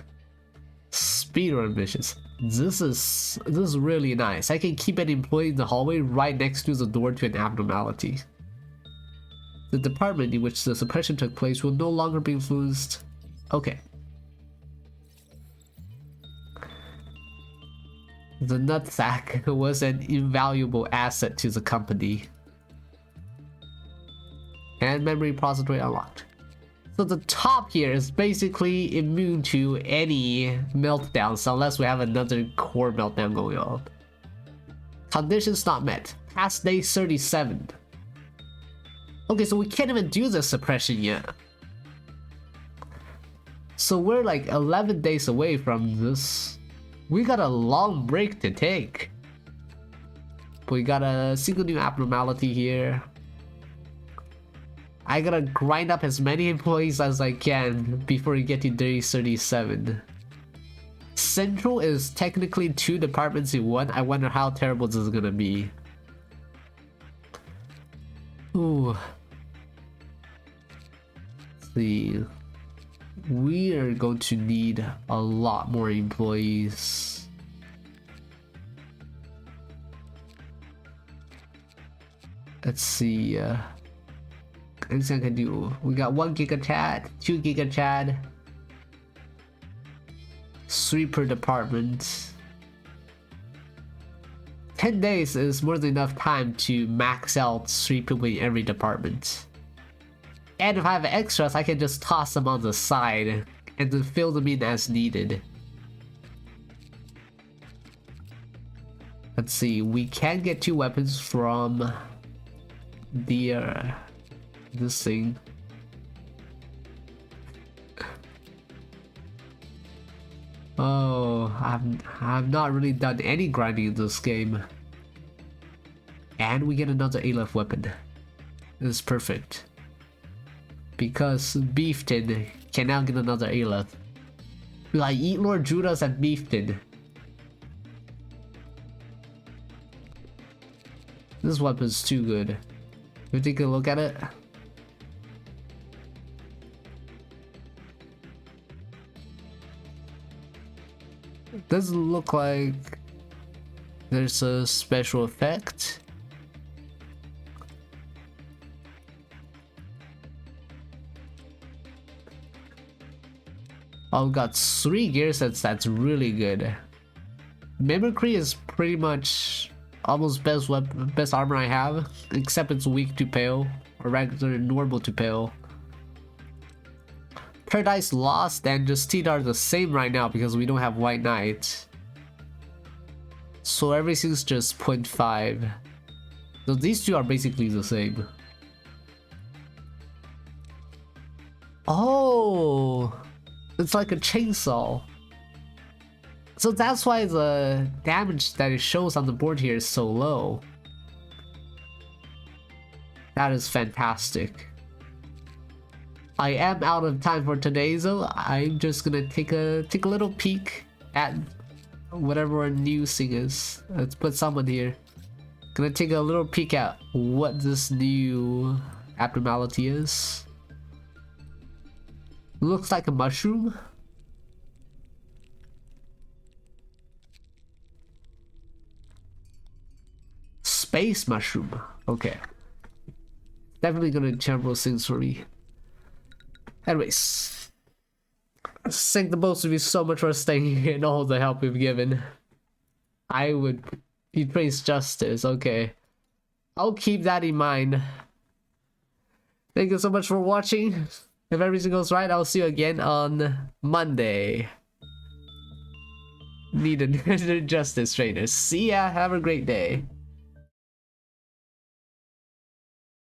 Speaker 1: Speedrun missions. This is really nice. I can keep an employee in the hallway right next to the door to an abnormality. The department in which the suppression took place will no longer be influenced. Okay. The nutsack was an invaluable asset to the company. And memory repository unlocked. So the top here is basically immune to any meltdowns unless we have another core meltdown going on. Conditions not met. Past day 37. Okay, so we can't even do the suppression yet. So we're like 11 days away from this. We got a long break to take. We got a single new abnormality here. I gotta grind up as many employees as I can before we get to day 37. Central is technically 2 departments in 1. I wonder how terrible this is gonna be. Ooh. Let's see. We are going to need a lot more employees. Let's see. Anything I can do. We got 1 giga Chad, 2 giga Chad, 3 per department. 10 days is more than enough time to max out 3 people in every department. And if I have extras, I can just toss them on the side and then fill them in as needed. Let's see, we can get 2 weapons from the this thing. Oh, I've not really done any grinding in this game. And we get another Aleph weapon. This is perfect. Because Beefton can now get another Aleph. Like, eat Lord Judas and Beefton. This weapon's too good. We take a look at it. It doesn't look like there's a special effect. Oh, got 3 gear sets. That's really good. Mimicry is pretty much almost best armor I have, except it's weak to pale or regular normal to pale. Paradise Lost and Justine are the same right now because we don't have White Knight. So everything's just 0.5. So these 2 are basically the same. Oh, it's like a chainsaw. So that's why the damage that it shows on the board here is so low. That is fantastic. I am out of time for today, so I'm just gonna take a little peek at whatever our new thing is. Let's put someone here. Gonna take a little peek at what this new abnormality is. Looks like a mushroom. Space mushroom. Okay. Definitely gonna change those things for me. Anyways. Thank the both of you so much for staying here and all the help we've given. I would praise justice. Okay. I'll keep that in mind. Thank you so much for watching. If everything goes right, I'll see you again on Monday. Need a justice trainer. See ya. Have a great day.